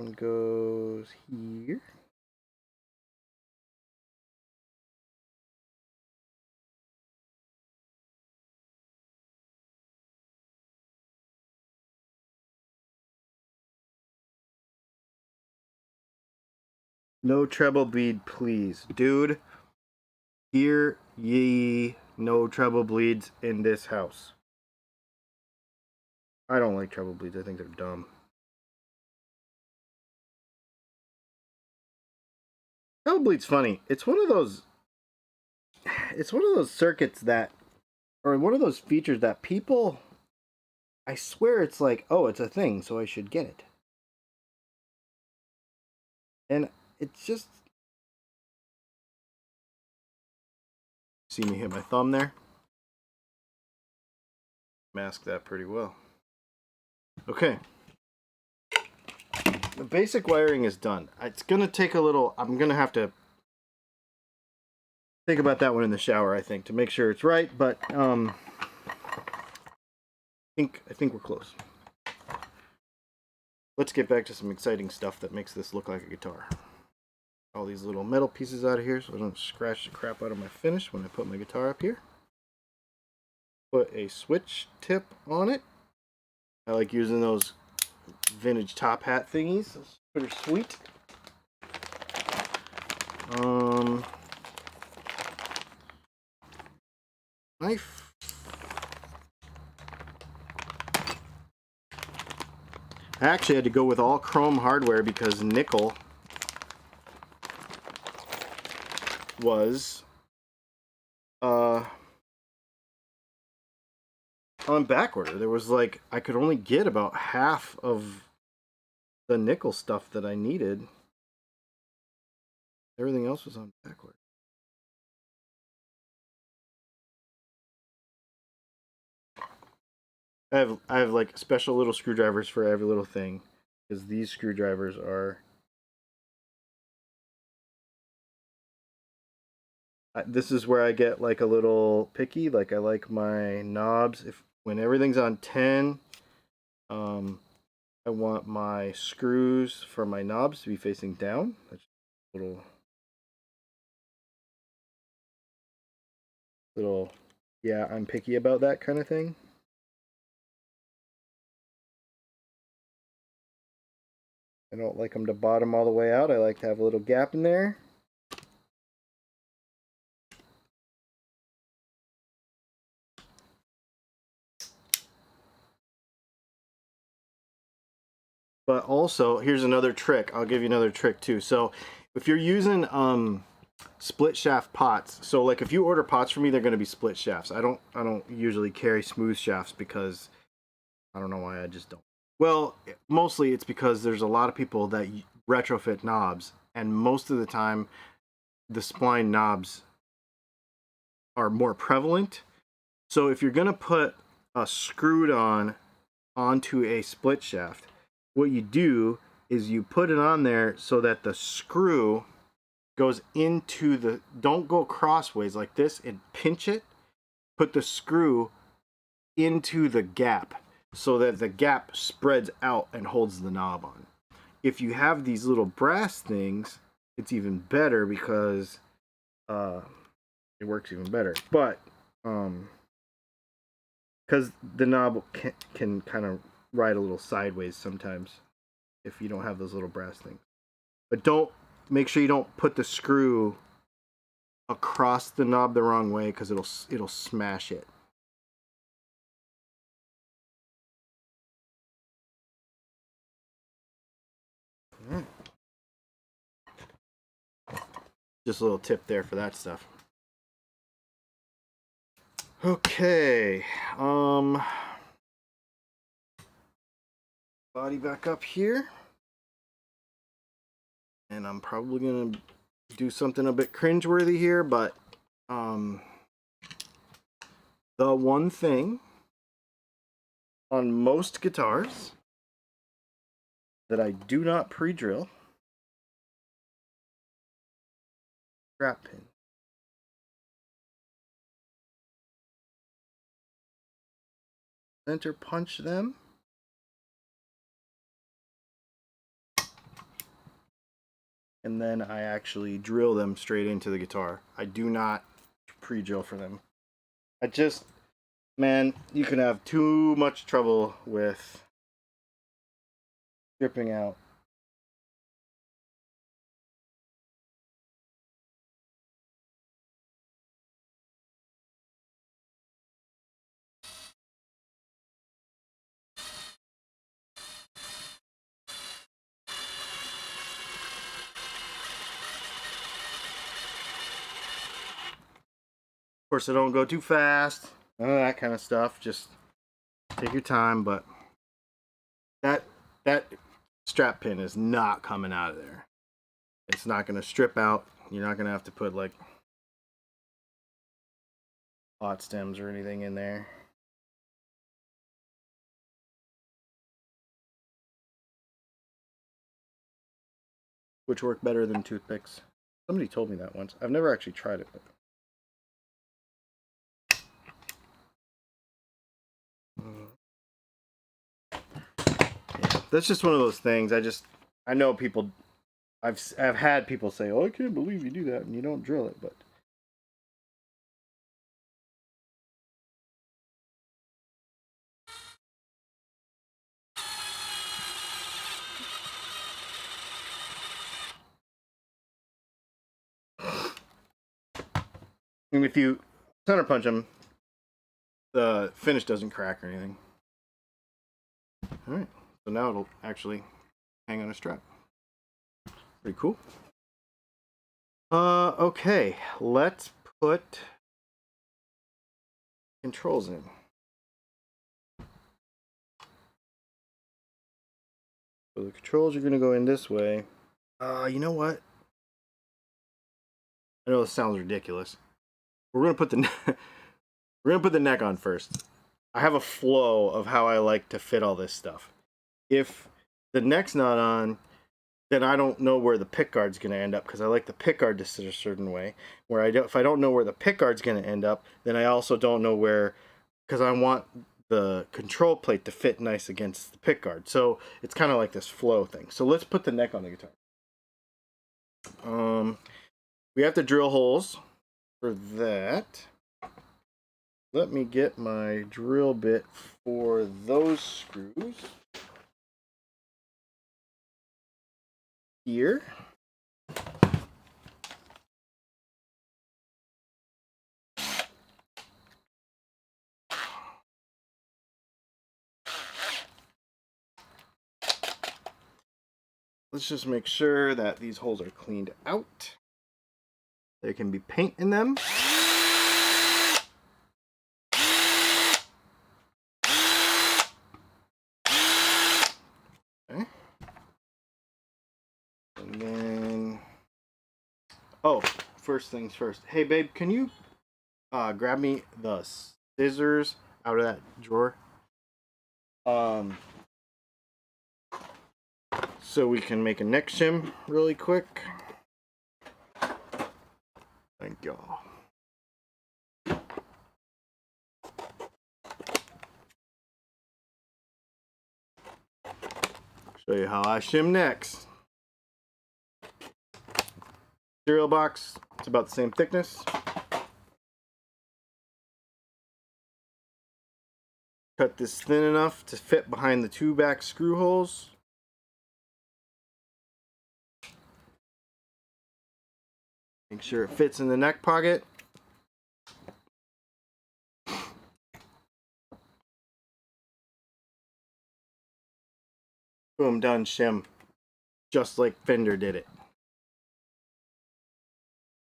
One goes here. No treble bleed, please. Dude, hear ye no treble bleeds in this house. I don't like treble bleeds. I think they're dumb. Treble bleed's funny. It's one of those circuits that, or one of those features that people, I swear it's like, oh, it's a thing, so I should get it. And it's just, see me hit my thumb there? Mask that pretty well. Okay. The basic wiring is done. It's gonna take a little, I'm gonna have to think about that one in the shower, I think, to make sure it's right, but I think we're close. Let's get back to some exciting stuff that makes this look like a guitar. All these little metal pieces out of here so I don't scratch the crap out of my finish when I put my guitar up here. Put a switch tip on it. I like using those vintage top hat thingies. Those are pretty sweet. Knife. I actually had to go with all chrome hardware because nickel was on back order. There was like, I could only get about half of the nickel stuff that I needed. Everything else was on back order. I have like special little screwdrivers for every little thing, because these screwdrivers are this is where I get like a little picky. Like I like my knobs, when everything's on 10, I want my screws for my knobs to be facing down. That's a little yeah, I'm picky about that kind of thing. I don't like them to bottom all the way out. I like to have a little gap in there. But also, here's another trick. I'll give you another trick too. So if you're using split shaft pots, so like if you order pots from me, they're going to be split shafts. I don't usually carry smooth shafts because I don't know why, I just don't. Well, mostly it's because there's a lot of people that retrofit knobs, and most of the time the spline knobs are more prevalent. So if you're going to put a screwed on onto a split shaft, what you do is you put it on there so that the screw goes into the, don't go crossways like this, and pinch it, put the screw into the gap so that the gap spreads out and holds the knob on. If you have these little brass things, it's even better because it works even better. But because the knob can kind of ride a little sideways sometimes if you don't have those little brass things. But make sure you don't put the screw across the knob the wrong way, because it'll smash it. Just a little tip there for that stuff. Okay, body back up here, and I'm probably gonna do something a bit cringeworthy here, but the one thing on most guitars that I do not pre-drill, strap pin. Center punch them. and then I actually drill them straight into the guitar. I do not pre-drill for them. I just, man, you can have too much trouble with stripping out. Of course, I don't go too fast, none of that kind of stuff. Just take your time, but that strap pin is not coming out of there. It's not going to strip out. You're not going to have to put like hot stems or anything in there. Which work better than toothpicks. Somebody told me that once. I've never actually tried it. But... yeah, that's just one of those things. I know people. I've had people say, "Oh, I can't believe you do that and you don't drill it," but. And if you center punch them, the finish doesn't crack or anything. Alright, so now it'll actually hang on a strap. Pretty cool. Okay, let's put controls in. So the controls are going to go in this way. You know what? I know this sounds ridiculous. We're going to put the neck on first. I have a flow of how I like to fit all this stuff. If the neck's not on, then I don't know where the pickguard's going to end up, because I like the pickguard to sit a certain way. If I don't know where the pickguard's going to end up, then I also don't know where, because I want the control plate to fit nice against the pickguard. So it's kind of like this flow thing. So let's put the neck on the guitar. We have to drill holes for that. Let me get my drill bit for those screws. Here. Let's just make sure that these holes are cleaned out. There can be paint in them. Okay. And then, oh, first things first. Hey, babe, can you grab me the scissors out of that drawer? So we can make a neck shim really quick. Thank y'all. Show you how I shim necks. Cereal box, it's about the same thickness. Cut this thin enough to fit behind the two back screw holes. Make sure it fits in the neck pocket. Boom, done, shim. Just like Fender did it.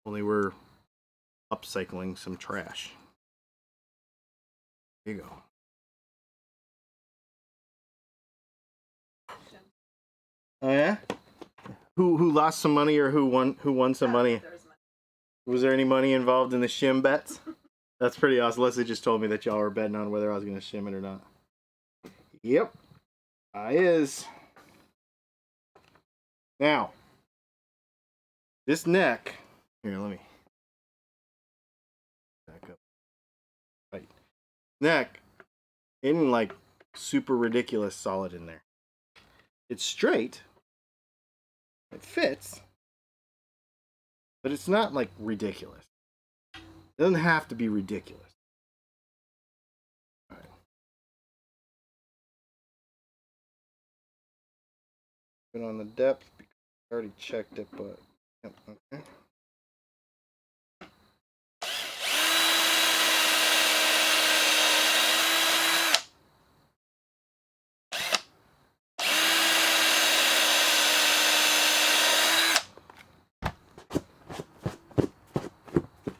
Only we're upcycling some trash. There you go. Oh yeah? Who lost some money, or who won some money? Was there any money involved in the shim bets? That's pretty awesome. Leslie just told me that y'all were betting on whether I was going to shim it or not. Yep, I is. Now, this neck, here, let me back up. Right. Neck isn't like super ridiculous solid in there. It's straight. It fits. But it's not like ridiculous. It doesn't have to be ridiculous. All right. Put on the depth because I already checked it, but yep, okay.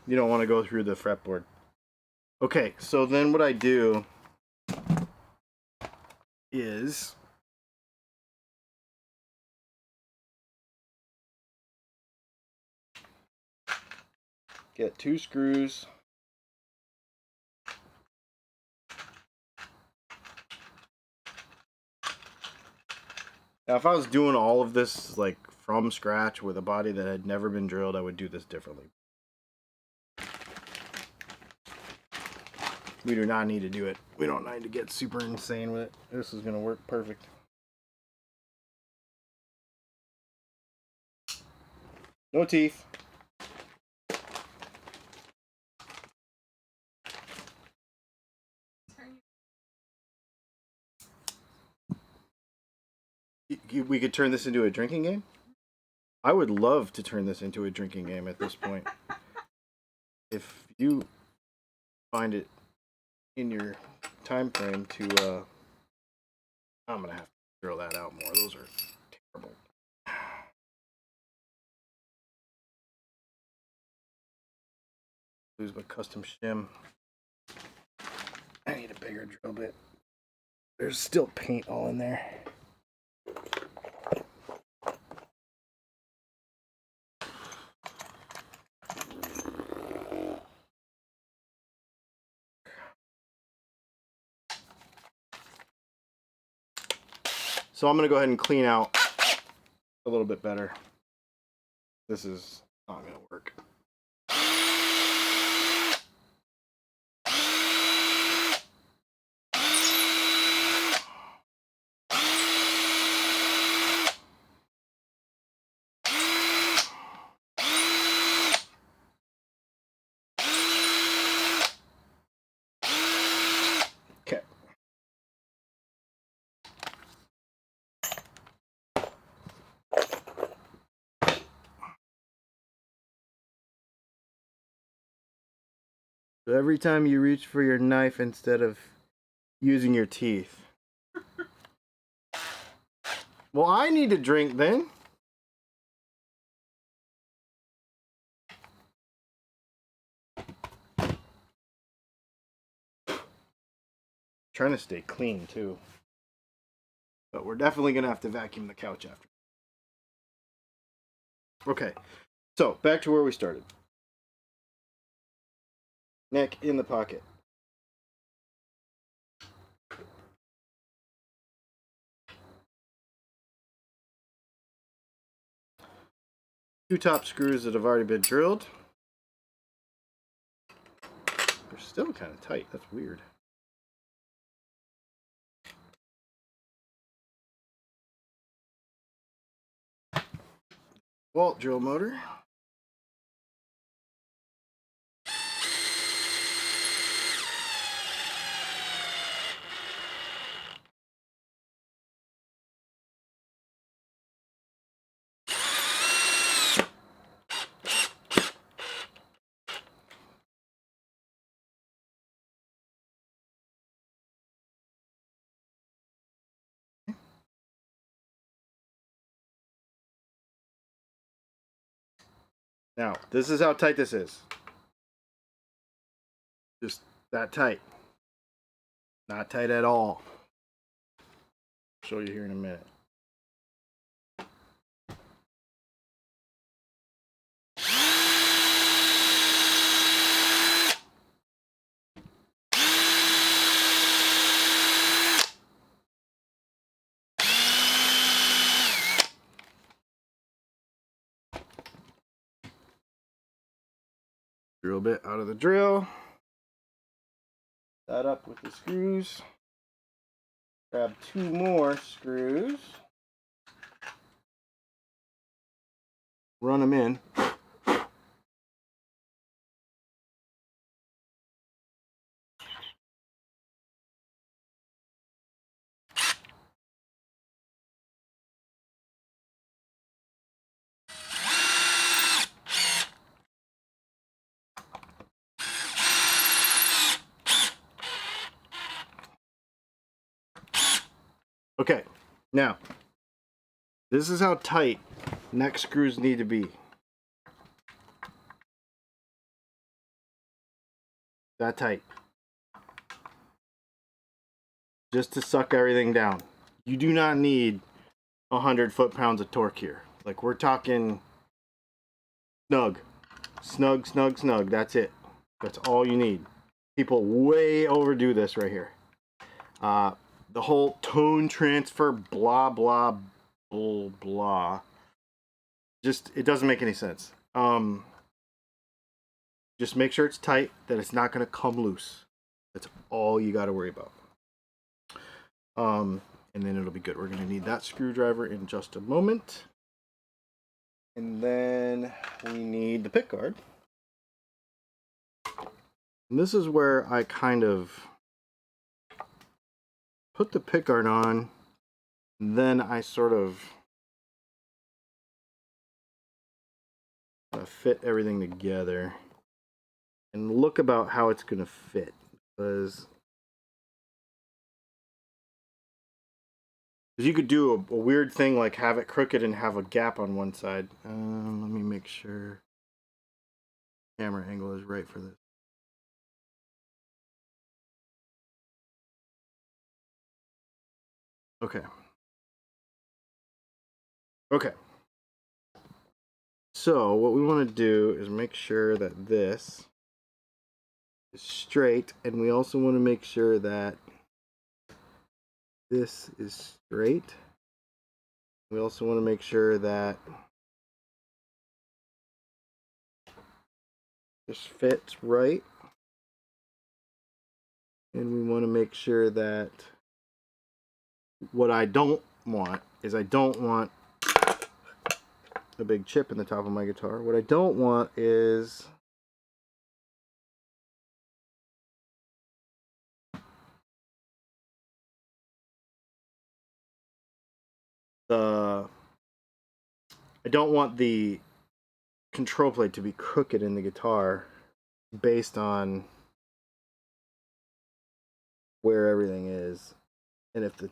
You don't want to go through the fretboard. Okay, so then what I do is get 2 screws. Now, if I was doing all of this like from scratch with a body that had never been drilled, I would do this differently. We do not need to do it. We don't need to get super insane with it. This is going to work perfect. No teeth. We could turn this into a drinking game? I would love to turn this into a drinking game at this point. If you find it in your time frame to I'm gonna have to drill that out more. Those are terrible. Lose my custom shim. I need a bigger drill bit. There's still paint all in there. So I'm going to go ahead and clean out a little bit better. This is not going to work. Okay. So every time you reach for your knife instead of using your teeth. Well, I need to drink then. Trying to stay clean too. But we're definitely going to have to vacuum the couch after. Okay, so back to where we started. Neck in the pocket. Two top screws that have already been drilled. They're still kind of tight. That's weird. Walt drill motor. Now, this is how tight this is. Just that tight. Not tight at all. I'll show you here in a minute. Drill bit out of the drill. That up with the screws. Grab 2 more screws. Run them in. Okay, now, this is how tight neck screws need to be. That tight. Just to suck everything down. You do not need 100 foot-pounds of torque here. Like, we're talking snug. Snug, snug, snug. That's it. That's all you need. People way overdo this right here. The whole tone transfer, blah, blah, blah, blah. Just, it doesn't make any sense. Just make sure it's tight, that it's not going to come loose. That's all you got to worry about. And then it'll be good. We're going to need that screwdriver in just a moment. And then we need the pickguard. And this is where I kind of put the pickguard on, and then I sort of fit everything together and look about how it's going to fit, because you could do a weird thing like have it crooked and have a gap on one side. Let me make sure camera angle is right for this. Okay. Okay. So what we want to do is make sure that this is straight, and we also want to make sure that this is straight. We also want to make sure that this fits right. And we want to make sure that what I don't want is I don't want a big chip in the top of my guitar. What I don't want is I don't want the control plate to be crooked in the guitar based on where everything is. And if the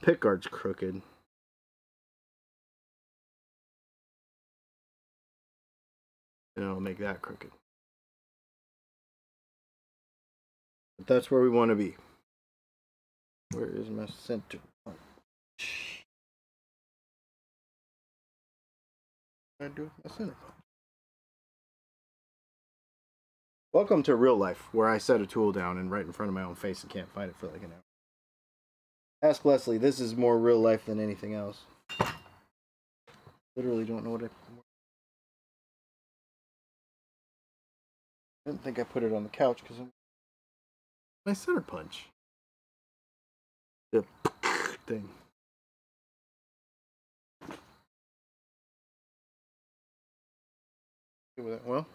pickguard's crooked, then it'll make that crooked. But that's where we want to be. Where is my center punch? What do I do with my center punch? Welcome to real life, where I set a tool down and right in front of my own face and can't find it for like an hour. Ask Leslie, this is more real life than anything else. Literally don't know what I didn't think I put it on the couch because my center punch. The thing. Well,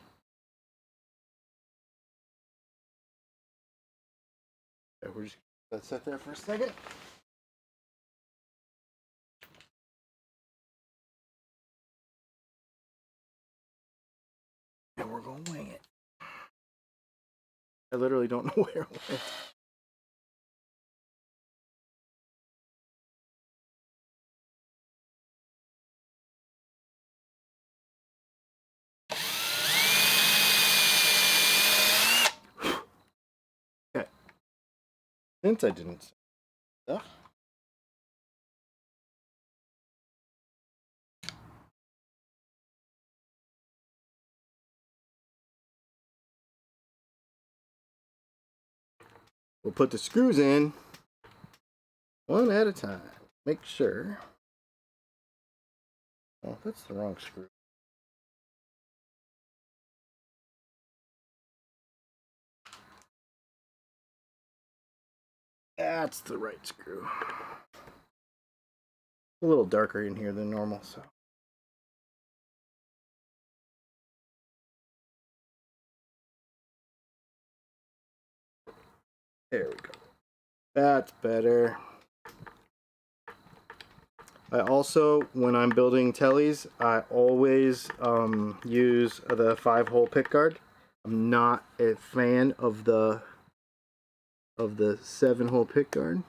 yeah, we're just let's sit there for a second. And we're gonna wing it. I literally don't know where it went. Okay. Since I didn't say stuff. We'll put the screws in one at a time. Make sure. Oh, that's the wrong screw. That's the right screw. A little darker in here than normal, so. There we go. That's better. I also, when I'm building teles, I always use the 5-hole pickguard. I'm not a fan of the 7-hole pickguard.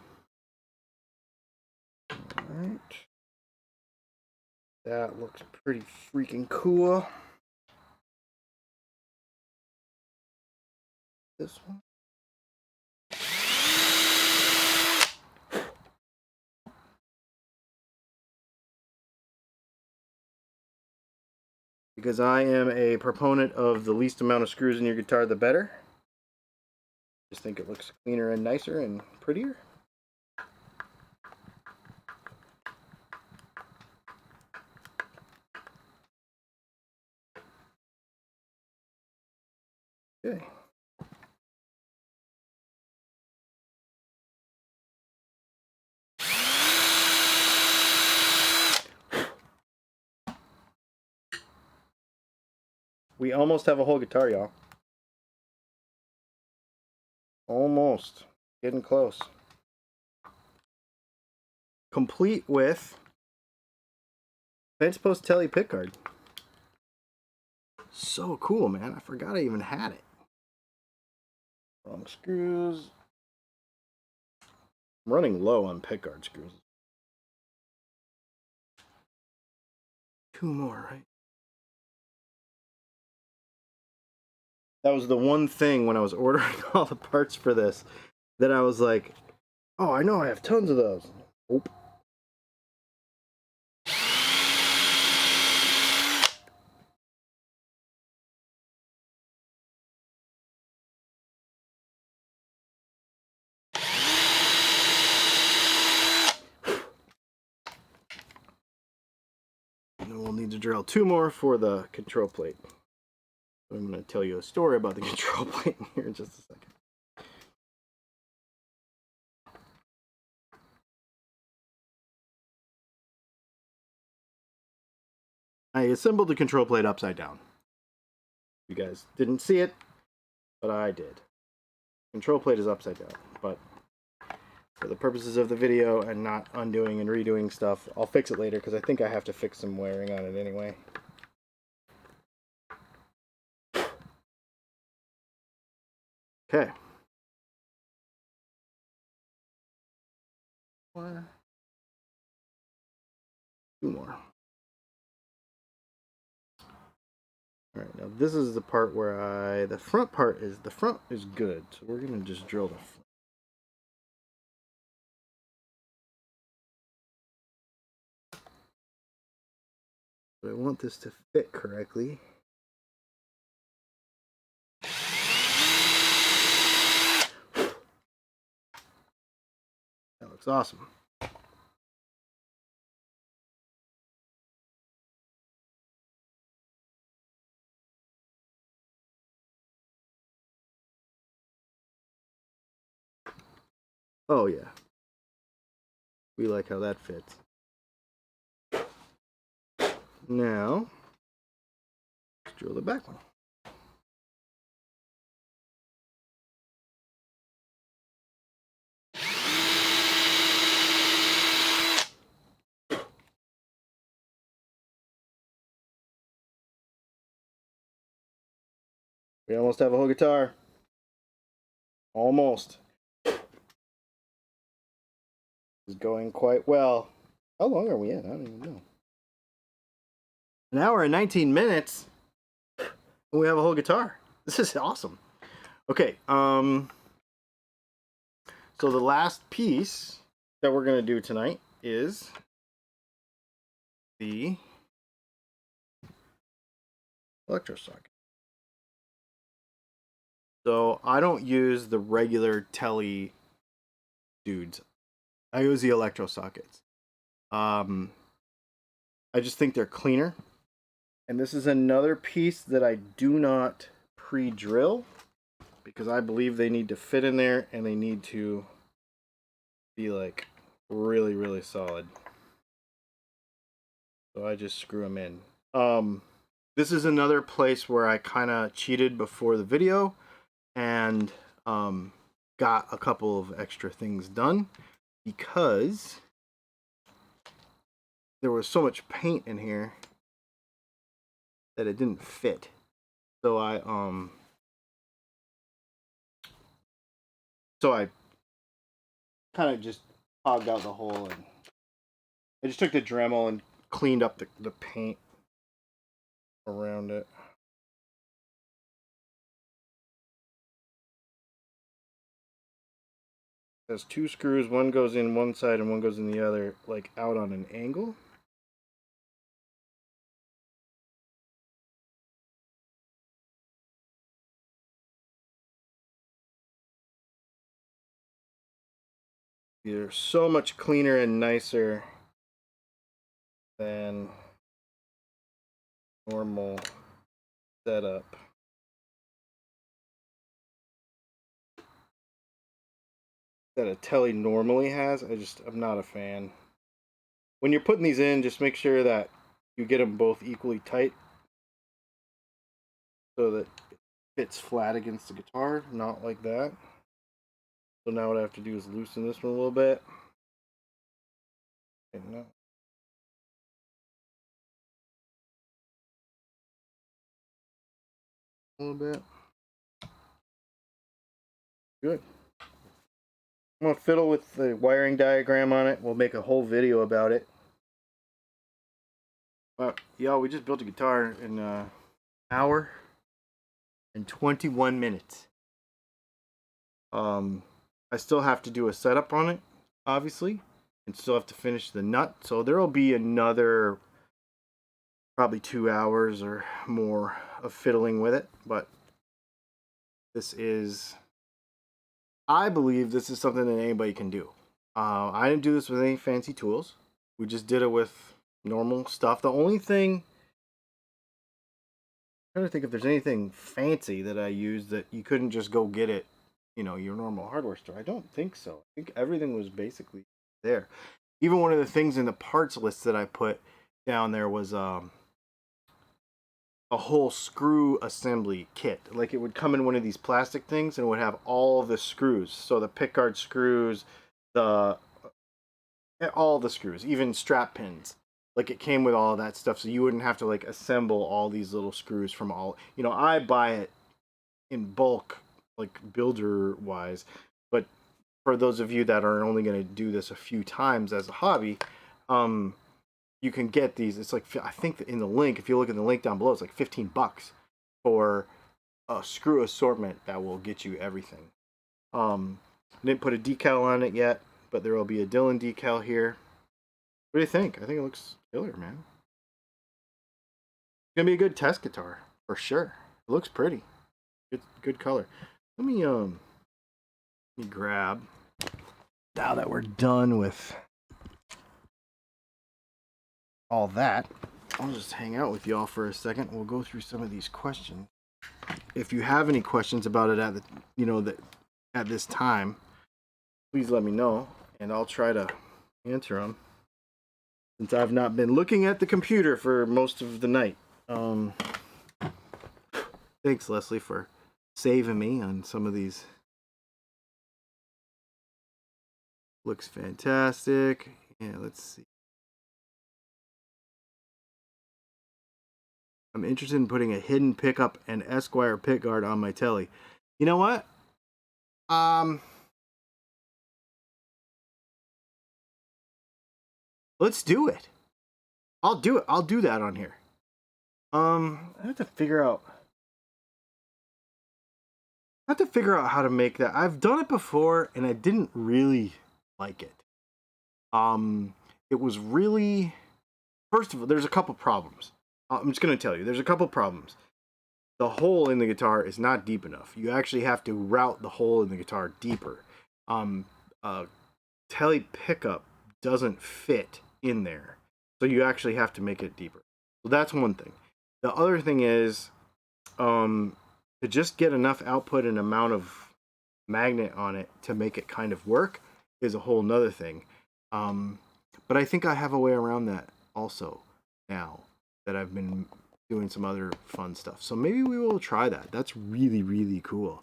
Alright. That looks pretty freaking cool. This one. Because I am a proponent of the least amount of screws in your guitar, the better. Just think it looks cleaner and nicer and prettier. Okay. We almost have a whole guitar, y'all. Almost. Getting close. Complete with fence post tele pickguard. So cool, man. I forgot I even had it. Wrong screws. I'm running low on pickguard screws. 2 more, right? That was the one thing when I was ordering all the parts for this that I was like, oh, I know I have tons of those. Nope. And then we'll need to drill 2 more for the control plate. I'm going to tell you a story about the control plate here in just a second. I assembled the control plate upside down. You guys didn't see it, but I did. Control plate is upside down, but for the purposes of the video and not undoing and redoing stuff, I'll fix it later because I think I have to fix some wiring on it anyway. Okay. 1, 2 more. Alright, now this is the part where the front is good, so we're going to just drill the front. But I want this to fit correctly. That looks awesome. Oh yeah. We like how that fits. Now, let's drill the back one. We almost have a whole guitar. Almost. It's going quite well. How long are we at? I don't even know. An hour and 19 minutes. We have a whole guitar. This is awesome. Okay, so the last piece that we're gonna do tonight is the electro socket. So I don't use the regular tele dudes. I use the electro sockets. I just think they're cleaner. And this is another piece that I do not pre-drill because I believe they need to fit in there and they need to be like really, really solid. So I just screw them in. This is another place where I kind of cheated before the video and got a couple of extra things done because there was so much paint in here that it didn't fit. So I So I kind of just hogged out the hole, and I just took the Dremel and cleaned up the paint around it. There's 2 screws, one goes in one side and one goes in the other, like out on an angle. They're so much cleaner and nicer than normal setup. That a tele normally has. I'm not a fan. When you're putting these in, just make sure that you get them both equally tight so that it fits flat against the guitar, not like that. So now what I have to do is loosen this one a little bit. Okay, no. A little bit. Good. I'm going to fiddle with the wiring diagram on it. We'll make a whole video about it. Well, y'all, we just built a guitar in an hour and 21 minutes. I still have to do a setup on it, obviously, and still have to finish the nut. So there will be another probably 2 hours or more of fiddling with it. But this is, I believe this is something that anybody can do. I didn't do this with any fancy tools. We just did it with normal stuff. The only thing, I'm trying to think if there's anything fancy that I used that you couldn't just go get it, you know, your normal hardware store. I don't think so. I think everything was basically there. Even one of the things in the parts list that I put down there was a whole screw assembly kit. Like, it would come in one of these plastic things and it would have all the screws. So the pickguard screws, all the screws, even strap pins. Like, it came with all that stuff, so you wouldn't have to like assemble all these little screws from all, you know, I buy it in bulk, like builder wise, but for those of you that are only going to do this a few times as a hobby, you can get these. It's like, I think in the link, if you look at the link down below, it's like 15 bucks for a screw assortment that will get you everything. I didn't put a decal on it yet, but there will be a Dylan decal here. What do you think? I think it looks killer, man. It's gonna be a good test guitar for sure. It looks pretty. Good color. Let me grab, now that we're done with all that, I'll just hang out with y'all for a second. We'll go through some of these questions. If you have any questions about it at this time, please let me know and I'll try to answer them, since I've not been looking at the computer for most of the night. Thanks, Leslie, for saving me on some of these. Looks fantastic. Yeah, let's see. I'm interested in putting a hidden pickup and Esquire pickguard on my tele. You know what? Let's do it. I'll do it. I'll do that on here. I have to figure out how to make that. I've done it before and I didn't really like it. It was really, first of all, there's a couple problems. I'm just going to tell you, there's a couple problems. The hole in the guitar is not deep enough. You actually have to route the hole in the guitar deeper. Tele pickup doesn't fit in there, so you actually have to make it deeper. So that's one thing. The other thing is, to just get enough output and amount of magnet on it to make it kind of work is a whole nother thing. But I think I have a way around that also now that I've been doing some other fun stuff. So maybe we will try that. That's really, really cool.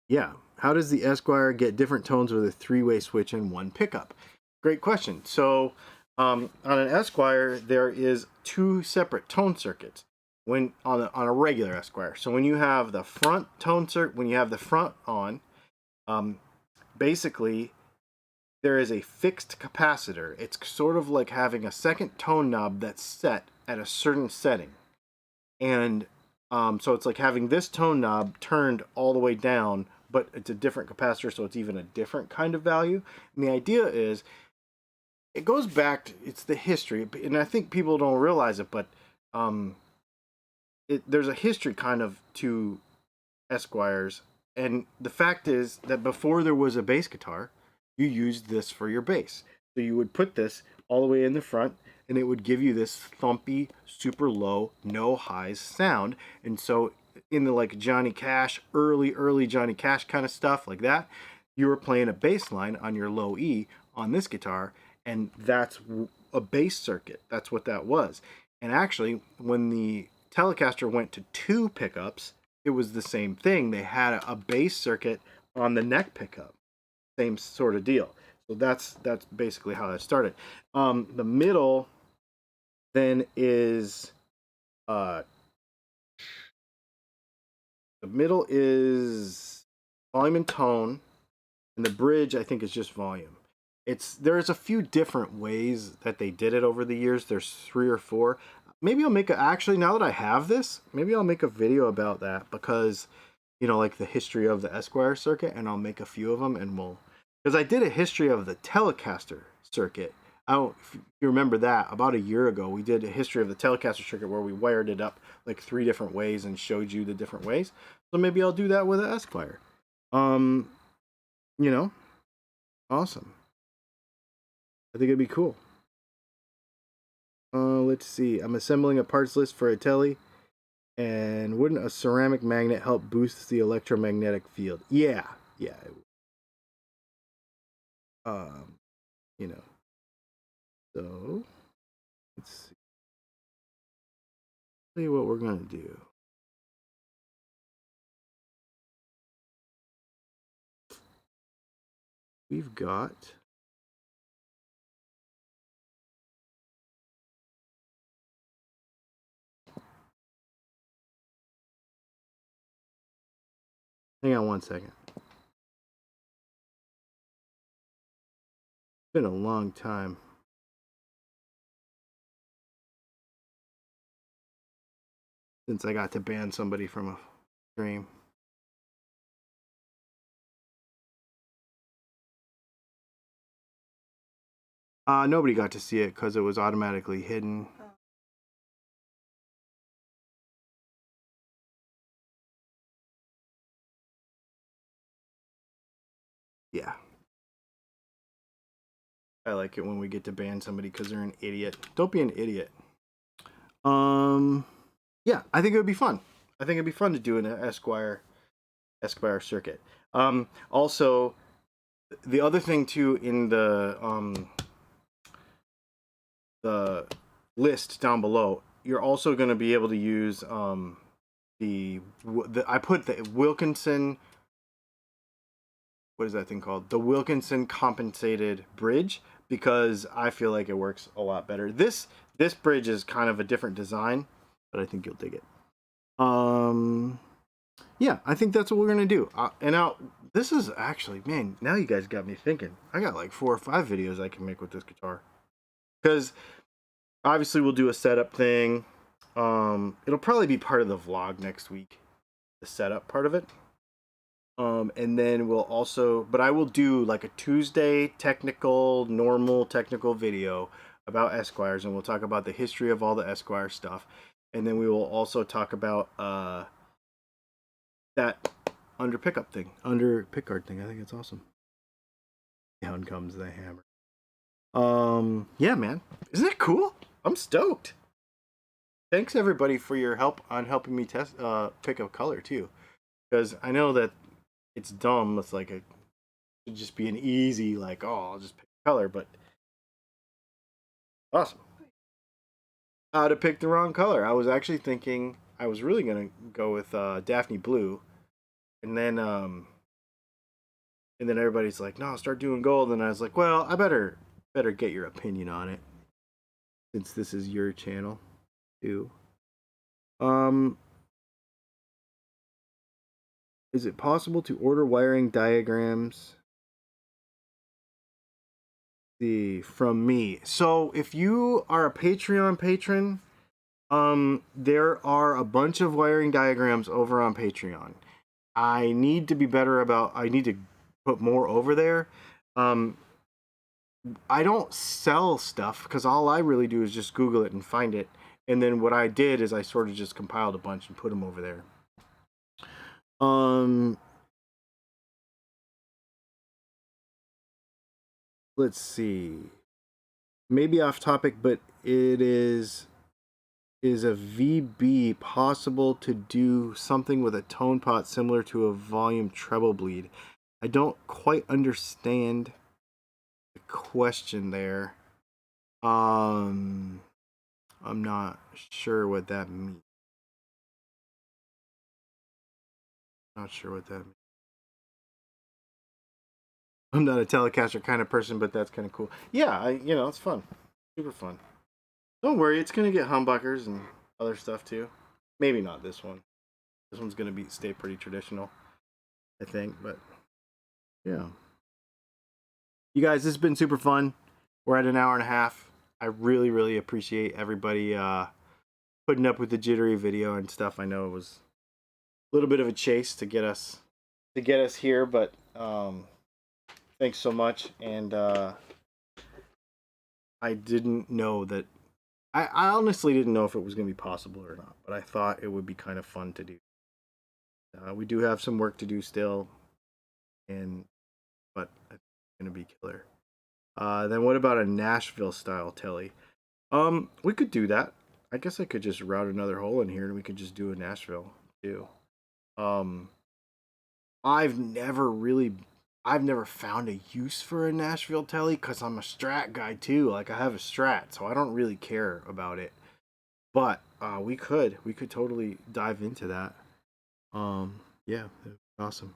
Yeah. How does the Esquire get different tones with a 3-way switch and 1 pickup? Great question. So on an Esquire, there is 2 separate tone circuits. when on a regular Esquire. So when you have the front tone circuit, when you have the front on, basically there is a fixed capacitor. It's sort of like having a second tone knob that's set at a certain setting. And so it's like having this tone knob turned all the way down, but it's a different capacitor, so it's even a different kind of value. And the idea is, it goes back to, it's the history, and I think people don't realize it, but there's a history kind of to Esquires. And the fact is that before there was a bass guitar, you used this for your bass. So you would put this all the way in the front, and it would give you this thumpy, super low, no highs sound. And so in the like Johnny Cash, early Johnny Cash kind of stuff like that, you were playing a bass line on your low E on this guitar, and that's a bass circuit. That's what that was. And actually, when the Telecaster went to 2 pickups, it was the same thing. They had a bass circuit on the neck pickup. Same sort of deal. So that's basically how that started. The middle then is the middle is volume and tone, and the bridge I think is just volume. There's a few different ways that they did it over the years. There's 3 or 4. Maybe I'll make actually, now that I have this, maybe I'll make a video about that, because, you know, like the history of the Esquire circuit, and I'll make a few of them, and because I did a history of the Telecaster circuit. I don't, if you remember that, about a year ago, we did a history of the Telecaster circuit where we wired it up like 3 different ways and showed you the different ways. So maybe I'll do that with an Esquire. You know, awesome. I think it'd be cool. Let's see. I'm assembling a parts list for a tele, and wouldn't a ceramic magnet help boost the electromagnetic field? Yeah. It would. You know. So let's see what we're gonna do. We've got hang on one second. It's been a long time. Since I got to ban somebody from a stream. Nobody got to see it because it was automatically hidden. Yeah. I like it when we get to ban somebody because they're an idiot. Don't be an idiot. Yeah, I think it would be fun. I think it'd be fun to do an Esquire circuit. Also, the other thing too in the list down below, you're also going to be able to use I put the Wilkinson. What is that thing called? The Wilkinson compensated bridge, because I feel like it works a lot better. This bridge is kind of a different design, but I think you'll dig it. Yeah, I think that's what we're gonna do. And now this is actually, man, now you guys got me thinking. I got like 4 or 5 videos I can make with this guitar, because obviously we'll do a setup thing. It'll probably be part of the vlog next week, the setup part of it. And then we'll also, but I will do like a Tuesday normal technical video about Esquires, and we'll talk about the history of all the Esquire stuff. And then we will also talk about that under Pickguard thing. I think it's awesome. Down comes the hammer. Yeah, man. Isn't that cool? I'm stoked. Thanks everybody for your help on helping me pick a color too. Because I know that it's dumb. It's like it should just be an easy, like, oh, I'll just pick a color, but awesome. How to pick the wrong color. I was actually thinking I was really gonna go with Daphne Blue, and then everybody's like, no, start doing gold, and I was like, well, I better get your opinion on it, since this is your channel too. Is it possible to order wiring diagrams from me? So if you are a Patreon patron, there are a bunch of wiring diagrams over on Patreon. I need to be better about, I need to put more over there. I don't sell stuff because all I really do is just Google it and find it. And then what I did is I sort of just compiled a bunch and put them over there. Let's see. Maybe off topic, but it is a VB possible to do something with a tone pot similar to a volume treble bleed? I don't quite understand the question there. I'm not sure what that means. Not sure what that means. I'm not a Telecaster kind of person, but that's kind of cool. Yeah, it's fun. Super fun. Don't worry, it's going to get humbuckers and other stuff too. Maybe not this one. This one's going to stay pretty traditional, I think, but yeah. You guys, this has been super fun. We're at an hour and a half. I really, really appreciate everybody putting up with the jittery video and stuff. I know it was a little bit of a chase to get us here, but thanks so much. And I didn't know that. I honestly didn't know if it was going to be possible or not, but I thought it would be kind of fun to do. We do have some work to do still, but I think it's going to be killer. Then what about a Nashville style tele? We could do that. I guess I could just route another hole in here and we could just do a Nashville too. I've never found a use for a Nashville tele because I'm a Strat guy too. Like I have a Strat, so I don't really care about it. But we could totally dive into that. Yeah, awesome.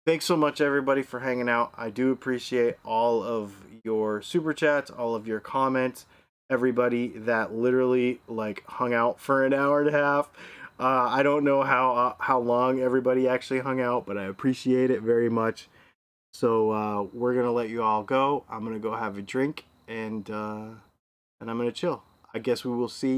Thanks so much everybody for hanging out. I do appreciate all of your super chats, all of your comments, everybody that literally like hung out for an hour and a half. I don't know how long everybody actually hung out, but I appreciate it very much. So we're gonna let you all go. I'm gonna go have a drink and I'm gonna chill. I guess we will see